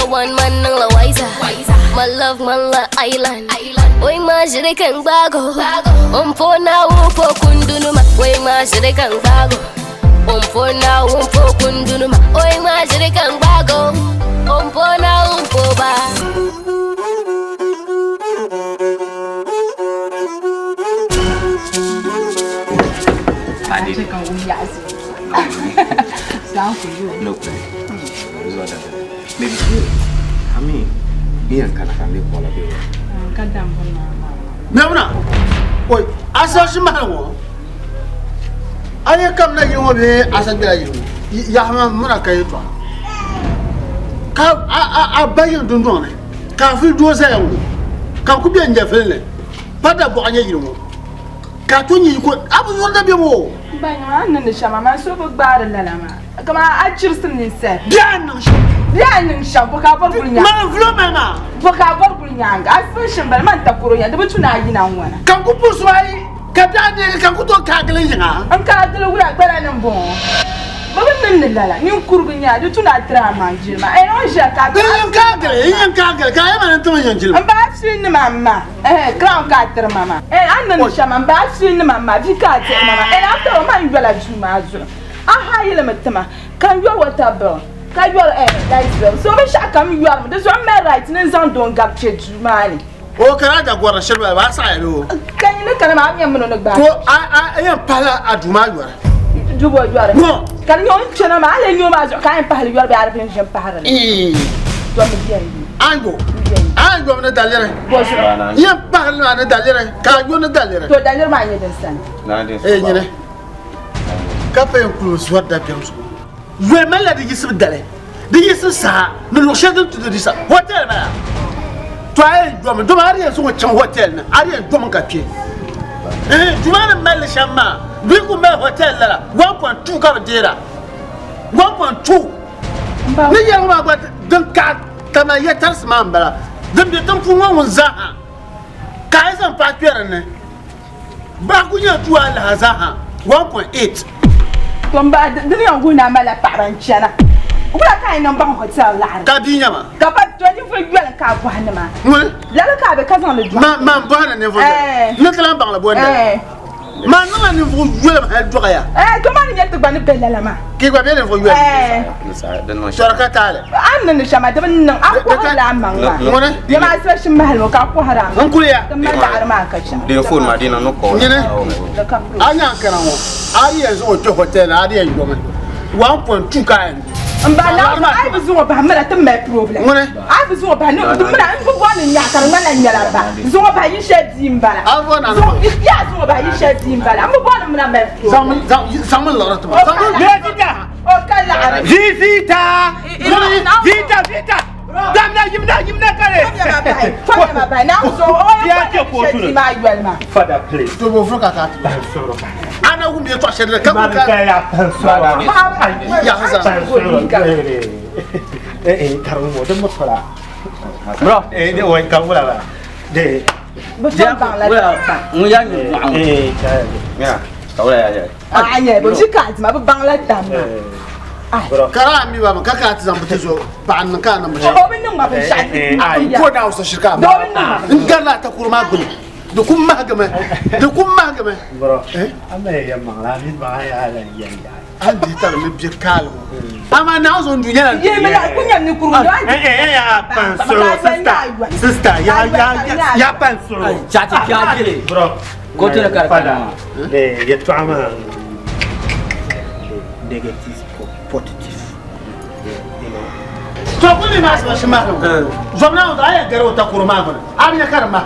K: One man nang la wiser. My love man la island. Oi ma jere kan bago. Po na po kundunuma. Oi ma jere kan bago. Po na po kundunuma. Oi ma jere kan bago. Po na po ba.
L: Adi kan uyazi. Sound for you.
B: No play. Maybe I mean, me and Kana can live all of you.
C: Namna, oi, asa shimana wo. Aye kam na yimo be asabira yimo. Ya ma muna kai to. Ka a bayin dundun ne. Ka fi do sa yango. Ka ku biyan jafele. Pada bo anya yimo. Ka to nyi ko abu wonda be mo.
L: Bayan nan shama man so bu gbarin lalama. Kama a cirsin ne sai. Bianin shan boka bar gunya.
C: Man flo mama.
L: Boka bar gunya ga asfin bar man takuro ya da butuna yi nan wana.
C: Kan ku puswai ka dade kan ku to ka gelen yinga.
L: An ka dole wura gbara nan bon. Babin nan lala ni kurgunya da tuna tira man jirma. Ai on sha ka.
C: Yin ka gele ka yi man tuma yin jirma.
L: An ba asfin ni mama. Crown ka tira mama. An nan shaman ba asfin ni mama vi ka tira mama. After man yula juma azura. Aha yele matama. Kan yo wata bro. Ka yo that's well. So me sha kam yo am. This one me right nin zan don gap che juma ni.
C: O kana da gwara shirba ba sa yalo.
L: Kan ni kana ma am mun no gba.
C: To a yan pala aduma yo.
L: Dubo yo. No. Kan yo chena ma ale yo ma zo kan pala yo ba arabin jem pala. To me bien. Ango
C: na dalere. Yan pala na dalere. Ka yo na dalere.
L: To dalere ma yeden san.
B: Na din.
C: Nyene. Ka pa yan close what da piam so. We mala de yisib dale. De yisib sa no lo shedo to de sa. Hotel ba. To ay do ma ari so chan hotel na. Ari do man ka pie. Do ma mala shama. Bi ku me hotel la 1.2 ka dira. 1.2. Ni ya ma ba dan ka tama ya tars ma mbala. Dan bi tan fu won za ha. Ka izan pa pere ne. Ba ku ya tu ala za ha. 1.8.
L: Tomba dini yangu na mala paranchana. Ula kai nan ban hotel la.
C: Ka binya ma.
L: Ka pa to ni fu gwala ka bu hanama. La ka be ka zan le dwa.
C: Ma bu hanana ne fu. Ne kala ban la bonda. Ma no ni fu gwala ma dwa ya.
L: To ma ni yet gba ni bella la ma.
C: Ki gba be ne fu gwala. Shoraka tale.
L: An nan shama da ban nan akwa la man ma.
C: Ngone?
L: Ya ma sai shin mahal mo ka ko haram.
C: An kuriya.
L: Kan ma da ma ka cin.
B: De phone ma dina no ko.
C: Ngene? Anya kana mo. Ari yanzu o to hotel ari yan goma 1.2 kan
L: mbala ai bizu ba mala tan mai problem ai bizu ba ne dum na in bugo ne nya kar ngala nyala ba zo ba yi shedi mbala zo ya zo ba yi shedi mbala mu bo ne na mai
C: zaman lora to
L: vita o kala arabi vita damna yimna kare fanya ba na so o ya ko shedi ma yuel ma
F: Father, please.
C: to bo froka ka ana wu mi to shedre ka
F: ka ya
C: ya haza
F: karu mo dem motola bro de o kan wala la de
L: ja wala
B: mu ya ni ya ka wala ya
L: anya bo jikat ma bangla tam
C: bro kara mi ba ka ka ta zambuta zo ba an ka nan ba
L: o bin nan ma ba shati
C: ko da usa shirka ba in garla ta kurma gulu da kun magame
F: bro amma ya mangala mi ba ya la ya
C: an di tar mi bi kalo ama na zo ndu yana
L: ye me la kunya ni kuru
F: ya panso sister ya panso
B: chati kya kile
F: bro
B: ko te kar kana
F: de ya tuama negative positive
C: to kuni ma sa shi ma zomna da ya garo ta kurma gulu an ya kar ma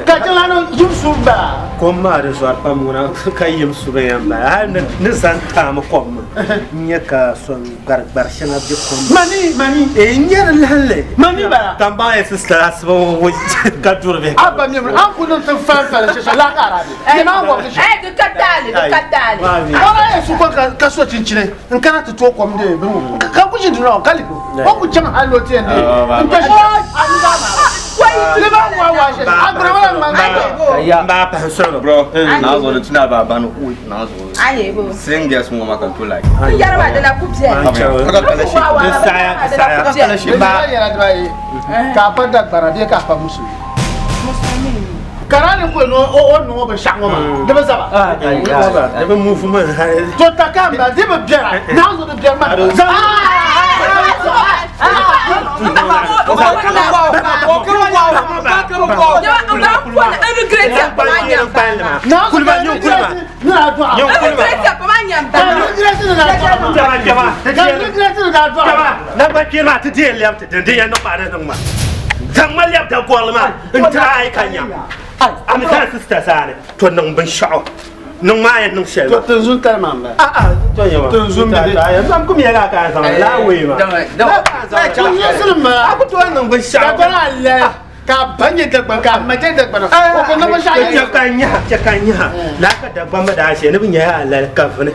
C: ka jala no yusuf ba
F: komma da zuwa pamuna kai yimsu ba yamba har ne san ta mu komma nya ka son garbar shana bi komma
C: mani
F: nyar lalle
C: mani ba
F: tamba ya sister asbo ka turbe
C: abba mi an kunun tan fan shi la kara bi ma ko shi
L: du katale
C: ora su ko ka so cincine in kana ta to kom de ka ku jin no kali ko ku jama hallo te ne in ta wai le ba wa shi agra wala man
F: ba pa solo
B: bro na zo da tuna ba banu ku na zo
L: aye bo
B: singers mu ma kan to like
L: yar ma da na kubje
F: saya
C: shi ba ya da bai ka fa da barade ka fa musu karane ko no ba shango ma da ba zaba
F: da ba mu fu man
C: to ta kamba da ba biara na zo da biara ma
F: nung mai nung shell
C: to zun ta mamba
F: to yawa
C: to zun da
F: ya sam kuma ya ka san la we ma
C: to zun ma
F: aku to nung ba sha
C: ka Allah ka banye da ka mace da bana ko na ba sha
F: ya kanya la ka da ba ma da she ne bin ya Allah kafire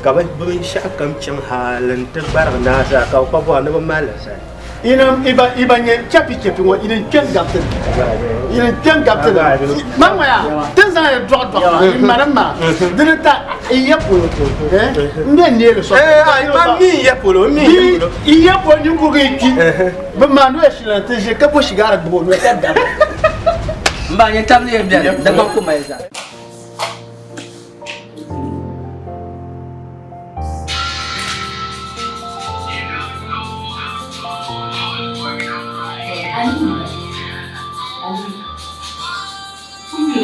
F: ka ba bin sha kam cin halan ta bar na sa ka ko ba na ba malasa
C: ina iba nye chapi wa ina ken gapten mama ya tenza ya drop marama dinata iya polo mbe ndele so
F: ai ma mi ya polo
C: iya polo ni ko ki ba manu ya shilante je ka po shigara bo no ta da
G: mba nye tamle ya da ba ko mai za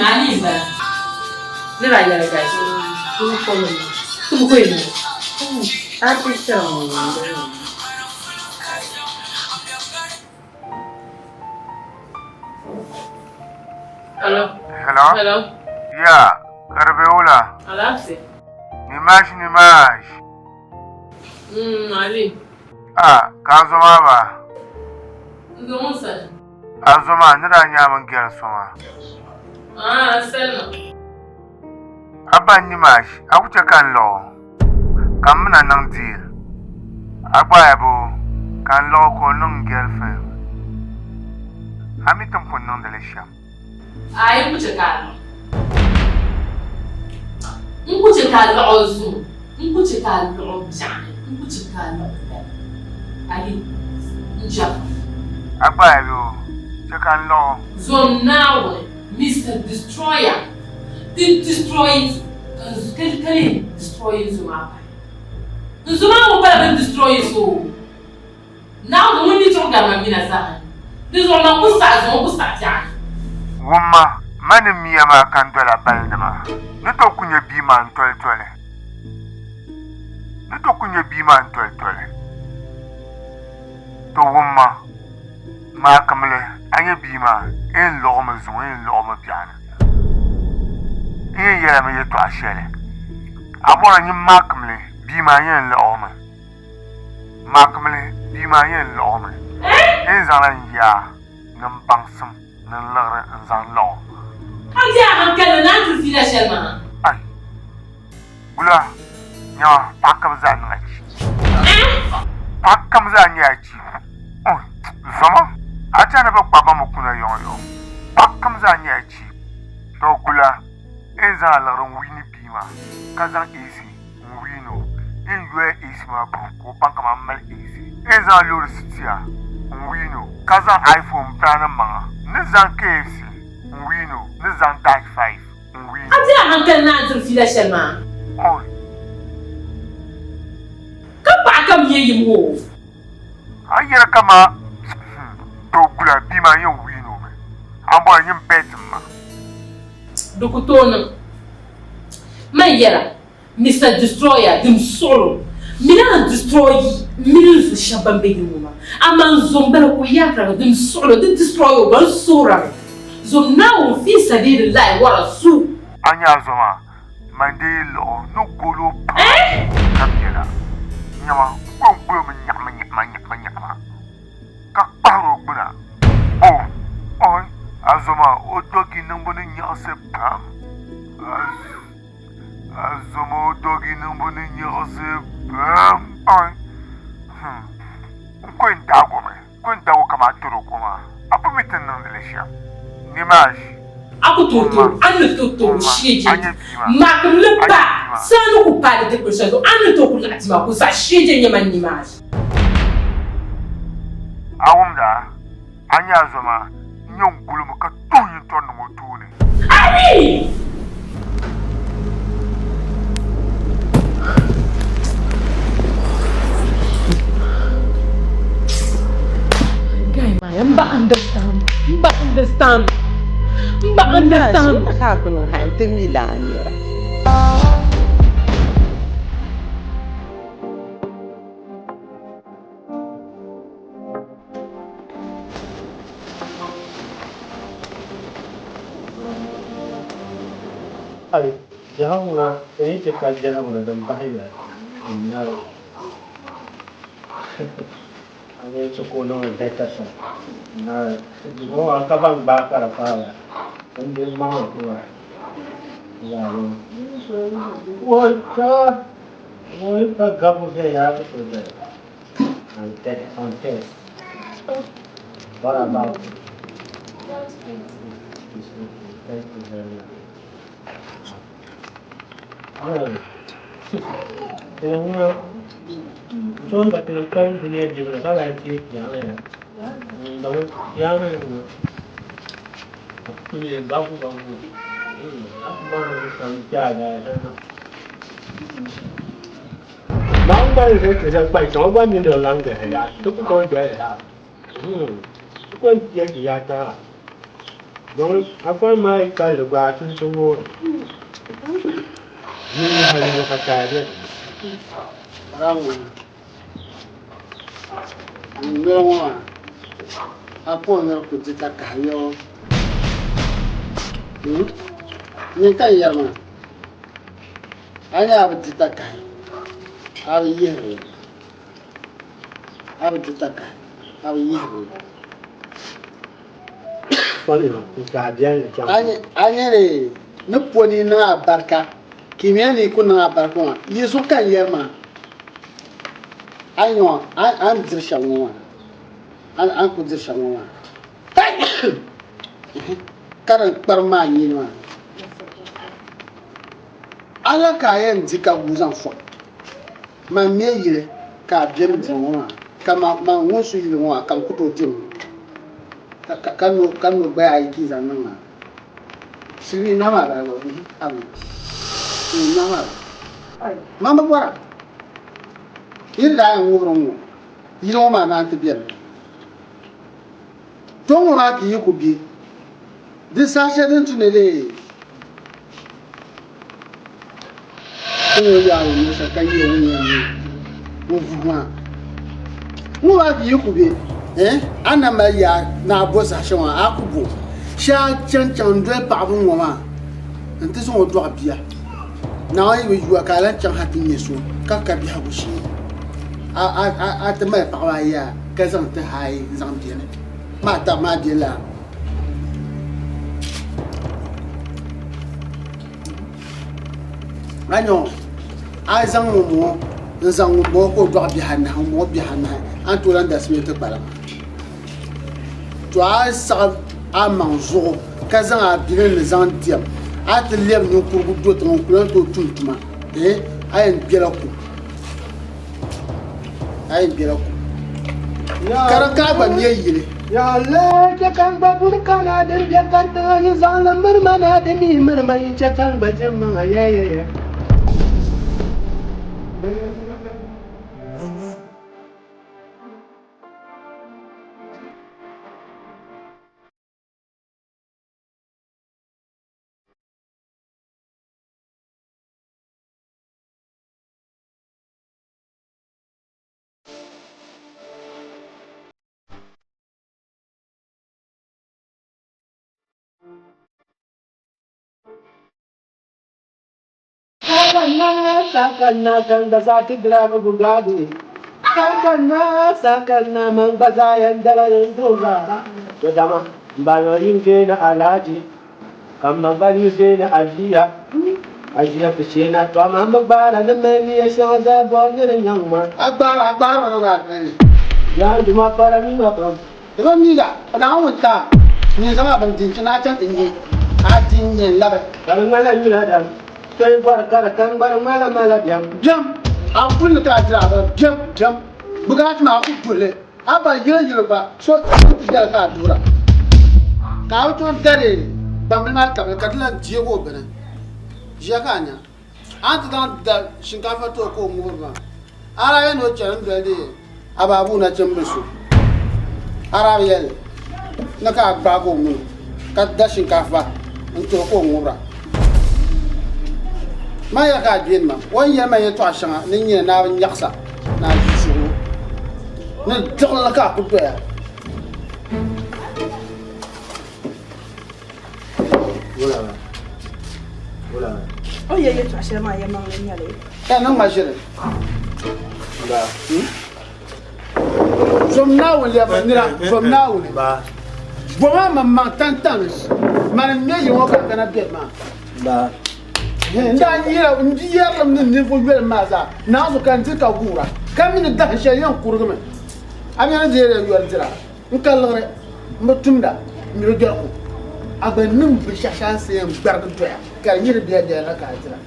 J: Alimba. Ne va y aller, guys. Come follow me. Come with me. Hello.
H: Yeah, Carbeola.
J: Alapse.
H: Nimage.
J: Ali.
H: Kazoma.
J: Ngonsa.
H: Azoma, nira nyaman gyal soma.
J: Selma.
H: Abba Nimage, akucha kan lo. Kamna nang deal. Abba ebo kan lo ko nung girlfriend. Ami tampon nung delisham.
J: Ai kucha kan. Nkucha kan lo ozu. Nkucha kan lo jani. Nkucha kan lo. Ali. Njap.
H: Abba ebo kan lo.
J: So now Mr. Destroyer, the destroying, can destroy Zuma. Zuma will better destroy so. Now the only talk about Minasa. This one who starts on who starts.
H: Wumma, mani miyama kandola balnama. Nito kunye bima ntole. To wumma, ma kamle. Anya bima en loma zo en loma piana en yera me yeto ashele abona ni makmle bima yen loma en zana ya nam bangsam nan lagre zan lo
J: Adia han kana na tu fila shelma
H: ai bula nya pakam zan ngachi pakam zan yachi zama Achana ba baba mukuna yoyo. Pakam za nyachi. To gula enza laron wini bima. Kazan easy wino. En yue easy ma bu ko banka ma mal easy. Enza lor sitia wino. Kazan iPhone plana ma. Nizan KFC wino. Nizan Dash 5 wino.
J: Adia han kana na tu fila shelma.
H: Oh.
J: Ka pakam ye yimo.
H: Ayera kama to gula bima yin wino me abo yin betima
J: dokutona mayera Mr. Destroyer dim solo mina destroy millions shabambe yuma aman zombela ko yakra dim solo dim destroy ban sura zom now fi sabilillah wara su
H: anya zoma mandelo no golo kamela nyama ko me nyama Kakparo buna. Oh, azoma otogi namboni nyase pam. Azoma otogi namboni nyase pam. Kwenda kama turu kuma. Apo miten nandelesha. Nimage.
J: Aku toto, anu toto shije. Makam lepa. Sanu ku pale de pesado. Anu to ku latima ku sa shije nyama Nimage.
H: Awumda anya zoma nyong gulumu ka tunyi tonu motune
J: Ali guy man mba understand
G: ka kuno han temilani
F: Allez. Jangan, ini cepat jangan menentang bahaya. Benar. Ada sekolah dekat sana. Nah, oh kapan bakar apa ya? Ambil mau keluar. Ya, wah, wah, kamu saya sudah. Antes. What about? Thank you very much. Chúng ta từ kênh thì nhiều điều là các bạn chia nhỏ này nè, đâu giá này nữa, nhiều bao bao bao làm trà này thôi. Món đây thì sẽ bày tỏ bao nhiêu đường lăng để là chúng tôi về là, chúng tôi chơi gì ra ta, rồi apa mai cái lục bát chúng tôi ini hal yang kata dia.
C: Orang ngomong apa yang aku cerita kaya. Ni kan ya mah. Hanya aku cerita kaya. Aku iya. Aku cerita kaya. Aku iya.
F: Soalnya kejadian macam.
C: Anya ni, nuponi na barka. Kimiani kuna barka. Yesu kan ya mah. Ayo, an dirshawa. An ku dirshawa. Karan parma yinwa. Ala kayan dika wuzan fo. Ma meyire ka biem dinwa. Kama ma ngusu yinwa kan kuto dim. Kanu ba ai kiza nanga. Siri na ma ba go. Am. Na ma. Mama bora. Ila ngurungu yino ma na tibiyar don wona ki ku bi di sashe din tunele ko ya wo sa kan yi woni wo vuma mo wa ki ku bi ana ma ya na bo sashe wa akubo sha chan do pa bu mo ma nti so do abia na wa yi wa kala chan hatin yeso ka ka bi ha bu shi a te mai pa ya ka zang te hai zang bien ma ta ma bien la anyo a zang mo ko do bi han an to lan da sme te pala to a sa a manzo ka zang a bien le zang diam a te lem no ko do to ko to tuntuma ayen bien la ko ay bira ko karan ka ba ne yire
F: ya Allah ke kan ba burkana da biya kan ta yi zalan murmana da ni murmai ce kan ba jin ayaye Sakana kan da zati grava bugadi sakana man bazayan dalayan doga to dama bayoyin ke na alaji kamma bari ke na ajiya fice na to amma magbara da mai ya sha da bogirin yamma
C: agbara no ga ne
F: ya duma fara mi ma ko
C: da mi ga na wunta ni sama ban tin na can dinge a tinye labe
F: kan mala mi da sai barka kan bar mala
C: jam a kullu ta jira ba jam bugat ma ku dole aba yele ba so da ka dura ka to dare ban ma ka ka la jigo bana jiakanya an ta da shinkafa to ko murba ara ye no chan dole ababu na chambisu ara yele na ka ba ko mu ka da shinkafa an to ko murba ma ya ka bien ma won ya ma ya to ashanga ni ni na nyaksa na jisuru ni dole ka ku ya
F: wala
L: Oh yeah, you trash them. I am on the alley.
C: Can I imagine?
F: Ba.
C: From now on, from now on.
F: Ba.
C: Bon, maman, t'entends. Man, me, you walk up and I get man.
F: Ba.
C: Nda yira ndi yara min ne fo wel maza na so kan tika gura kamin da sha yan kurgume amina je re yol dira nkalre mbatumda mi ro jorko abanum bi shasha se barga toya ka yir biya da la ka dira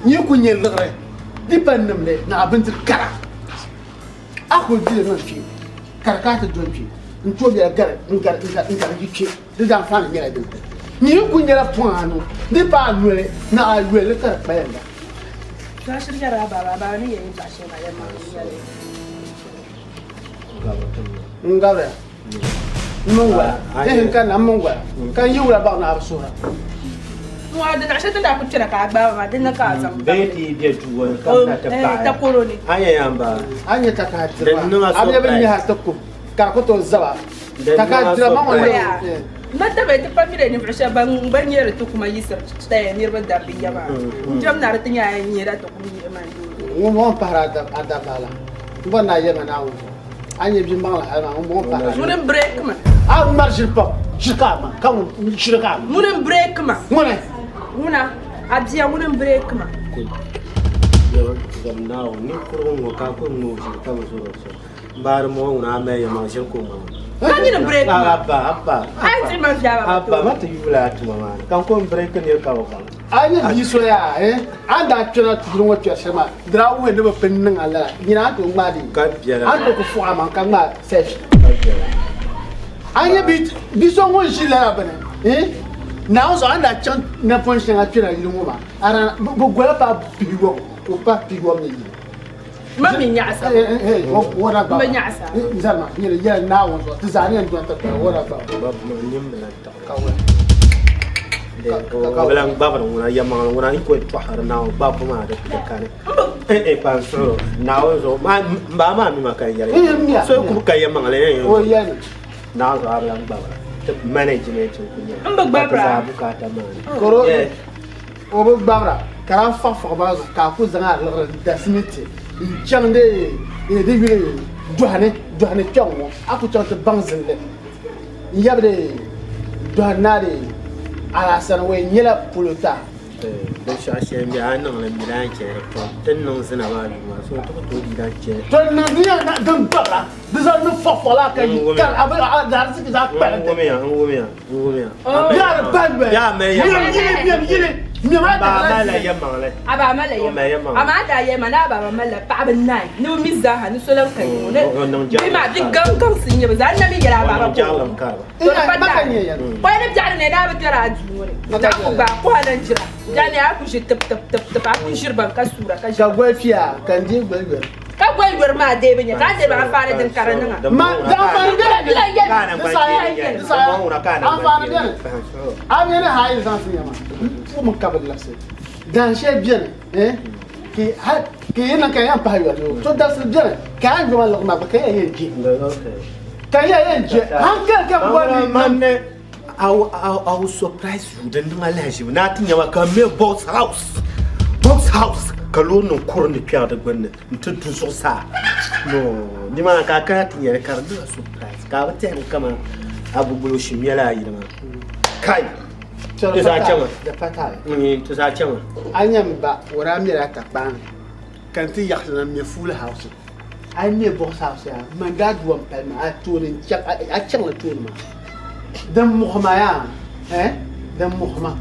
C: ni ku nyel lre di panum le na abin dir kara ako di no fi karkata jonki nto biya gar ngar giche di dan fa ni din ni ku nyela poano di pa nwele na awele kar payenda
L: Trash jara baba ni yin trash ma ya ma ni
C: ngawre mungwa kan mungwa kan yura ba na absura
L: wa da trash da ku tira ka ba ma din ka zam
F: Beti dia tuwa kan ta ba.
L: ta koloni
F: Anya yamba.
C: anya takatira abya ben ha takku kar ko to zaba takatira ma wala
L: mata bai ta famire ni frisha ban yere to kuma yisar ta ya nirba da biya ba jam na ratin ya yera to kuma yi man
C: wo mo para da adabala bona yema na wo anya bi mala ala wo mo para
L: munen break ma
C: a marjil pop shikama kan shirka
L: munen break ma muna abiya munen break ma
F: Yo zamnao ni kurun ka ko no shi ka so so. Bar mo una me ya ma shin ko ma.
L: Kan ni break ma
F: Abba.
L: ai ti man fiya ba
F: Abba mata yula tu mama. Kan ko break ne ka ba.
C: anya bi so ya anda tuna tudun wa tiya shema dra wo ne ba pennin Allah nyina to ngadi
F: Ka biara.
C: ando ko fu ama kan ma sesh
F: Ka biara.
C: anya bi so won shi la bana now so anda chan na function a tuna yi ngoma ara bo gola ba biwo ko pa biwo mi
L: mami nyasa
C: wora ba
L: mami nyasa
C: zama ni ya na won so tizani an tuanta ko wora ba
F: Ba mo nyim na ta ka wa. Bilang babar nguna yamang nguna iko twahar na babu ma da kane. Pa so na so ma mi makan yare. So ku ka yamang le
C: o yan
F: na so bilang babar. Management ku nya.
L: babra
F: Bukata man.
C: koro o bo babra kara fa ba ka ku zanga la da simiti changde e de wi duhane changwo aku chante bangzinde yabre duhanade ala san we nyela pulota
F: Da shashe mi anan le mi dan ke to tin non sina ba ni ma so to di dan ke.
C: to na dia na dan babra bisa no fa la ka kan abu da su za pa
F: Ngomia.
C: ya ban be
F: Ya me ya.
C: yiri mi ma
F: Ba
C: da
F: la yamang le.
L: aba mala yema ama da yema na aba mala pa ban nai ni mi za ha ni so lan kai ne bi ma di gam sin ye ba za na mi yara ba ba
F: Jalam ka.
L: to da ba ne ya ko ne jara ne da ba tara ju ne ta ku ba ko nan jira jani a ku shi tap a ku shirban ka sura ka
C: ka gwafia kan je gwalgwal
L: ka gwalgwar ma dai bin ka je ba fara din karan nan
C: ma da fara da
F: Kana ba ki. Ba una kana.
C: fara da am yana hayi san sun yama ko mun ka balla sai dan she bien ki yana kan yan payo to da su bien ka an juma ma ba kai yin ji kan yin ji hankal kan gwani
F: Man I will surprise you. Then my leisure. Nothing you can make box house. Kalon kurni pia da gwanne. Mutum tun so sa. No, ni ma ka ka tinya ka da surprise. Ka ba ta kama abubulo shi miyala yi da ma. Kai. To za chama.
C: da fata
F: To za chama.
C: anyam ba wara mi ra ta ban kan ti yak na mi full house ai mi box house ya man ga duwan palma a turin chak a chang la turin ma dan muhma ya dan muhma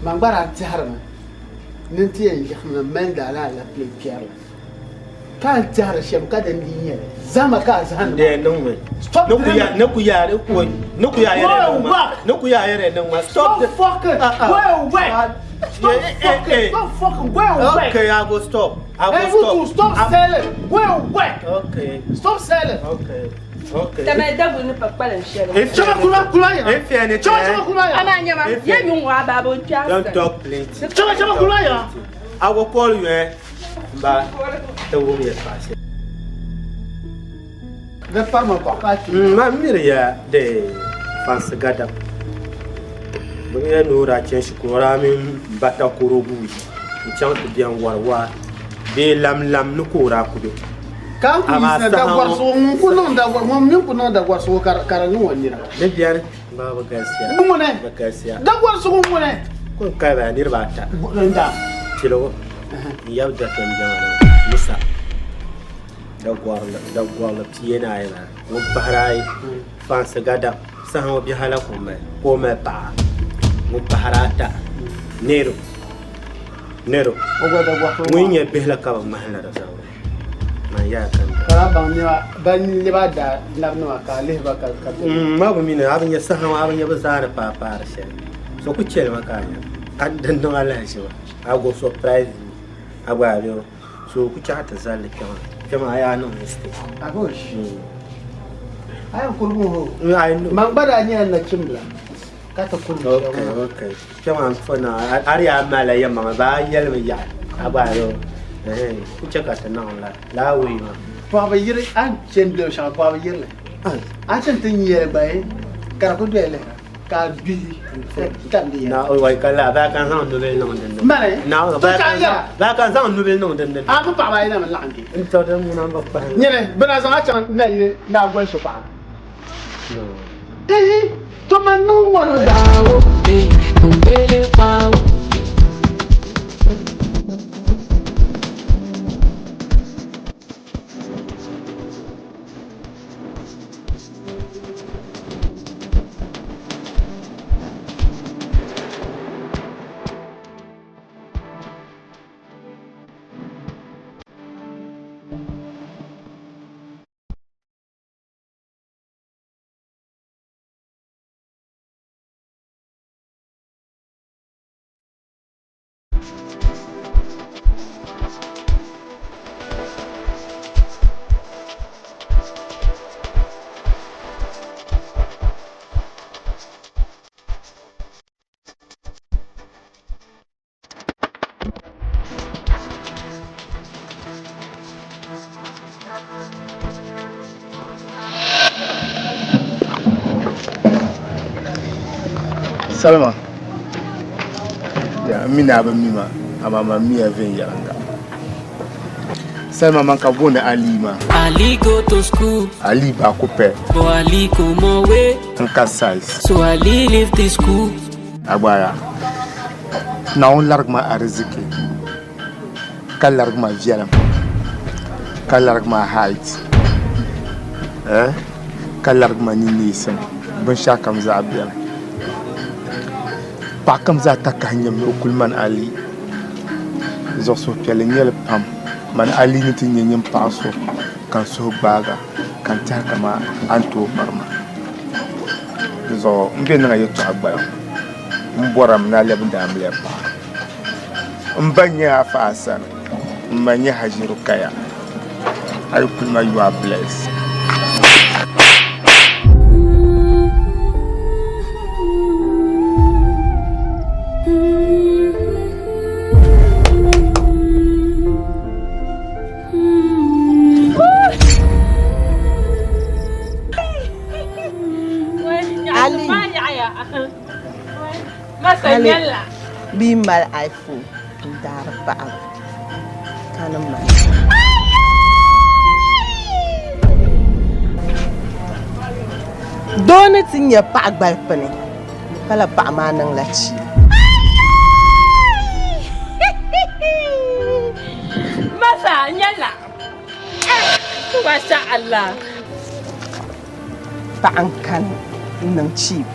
C: man bara ti harma nin ti yan yak na man da la play piano kan ti har shem ka dan dinya zama ka zan
F: Da nan mai. Na ku ya yare nan ma. Stop the
C: fucking go away. Stop fucking go away.
F: Okay, I will stop.
C: Stop selling. Go away.
F: Okay.
C: Stop selling.
F: Okay.
L: Tama da bu ni pakpalan shere
C: Chama kula ya.
F: If you any
C: Chama kula ya.
L: ama nyama ya yun wa ba bo tia
F: don't talk plenty.
C: Chama kula ya.
F: I will call you but the woman is passing.
C: Da farma ba ka ci.
F: Ma miriya de fansa gada. Bữa nô ra chen shukura min bata korobu. Chang to bien warwa. Be lam no kora kudo.
C: Kan ku yi da gwarso mun kuno da mun min kuno da gwarso karanu wani.
F: Da biyar baba gaskiya.
C: Mun ne.
F: Gaskiya.
C: Da gwarso mun ne.
F: Ko kai ba dir ba ta.
C: Da.
F: Kilo. Yau da kan jama'a Musa. Da gwarla tiyena yana. Mun bahrai fan sagada sahan bi hala ko me pa. Mun baharata. Nero.
C: Ogo da gwarso.
F: Mun ye behla ka ba mahalla da sawo. Man ya kan.
C: Kara ban ni ba da labno ka le ba ka.
F: Ma ba mina abin ya sahan abin ya ba zara pa shi. So ku ce maka ne. Kan dan don Allah shi ba. Ago surprise. Agora eu sou o que chata zale kama aya no mistake
C: agosh ayo kurbu ho ai man bada ni na kimbla kata kurbu
F: okay kama fona ari amala yamma ba yelme ya agora eu ku chaka ta na la wi ma
C: pa ba yire an chende sha pa ba yire an chen tin yere bai kara ko dele ka bi
F: na o wai kala ba kan san novel no den
C: mane
F: na ba kan san novel no den
C: a ko pa ba ina man langi
F: into den mun ba pa
C: nyene bana san a chan na yire na gwan so pa to man no wano dawo mbele pawo
H: Salma. Ya, mina ba mima, ama mia ven yanga. Salma man ka bona Alima.
M: Ali go to school.
H: Ali ba ko pe.
M: But Ali come away.
H: Nka size.
M: So Ali leave the school.
H: Agbara. Na on largma arziki. Kal largma vialam. Kal largma height. Kal largma ninisa. Ban sha kam za biya. Pa kam za ta ka hanyam no kulman Ali. Zo so pele nyel pam. Man Ali ni tin nyem paso kan so baga kan ta kama anto barma. Zo mbe na yeto agba. Mboram na lebda amle pa. Mbanya afasa. Mbanya hajiru kaya. I kulma you are blessed.
N: Bimal iPhone dar baal kanam man donatin ya pa agbal pani kala pa manang lachi
J: masa nyala masya Allah
N: pa angkan ng chip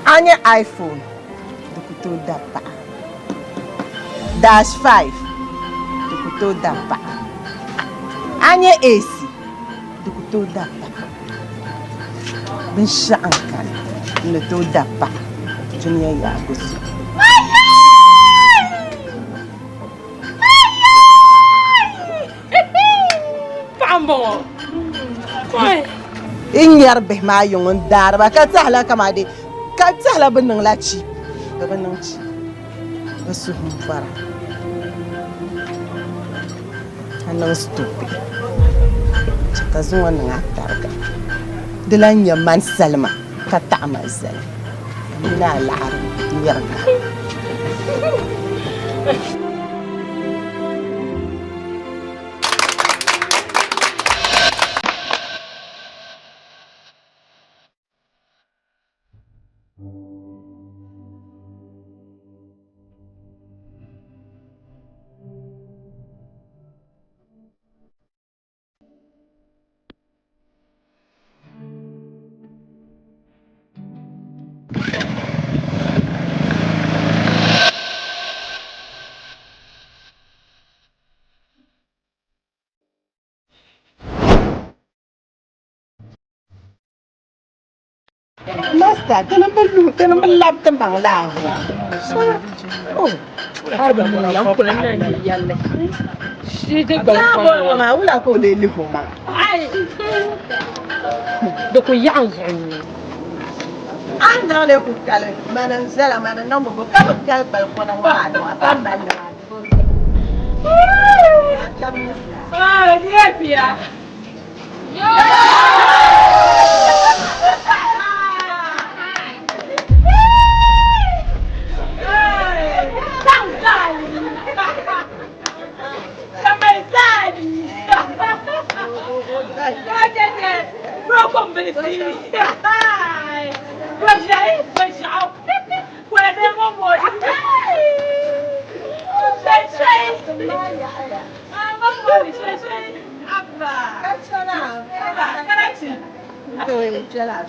N: anya iPhone to dapa dash 5 to dapa anya AC to dapa bin sha'ankan na to dapa dunia ya gusu
J: pambo
N: in yarbe ma yung darba ka tahla kamade ka tahla bin ng lachi gabanin ci wasu fara hannun stupid ta zuwa nan a targa dilan yamman salma ka ta'ama zala لا العرب يرجع Master, kena melap tembang lah. Oh, harga yang punya ni yang ni. Siapa yang mau lah kau deli rumah?
J: Doko yang
N: Anda le kukale, mana zela mana nombo kukale kukale balkona wano, apa mana?
E: Ah, dia pia.
N: Tôi chưa là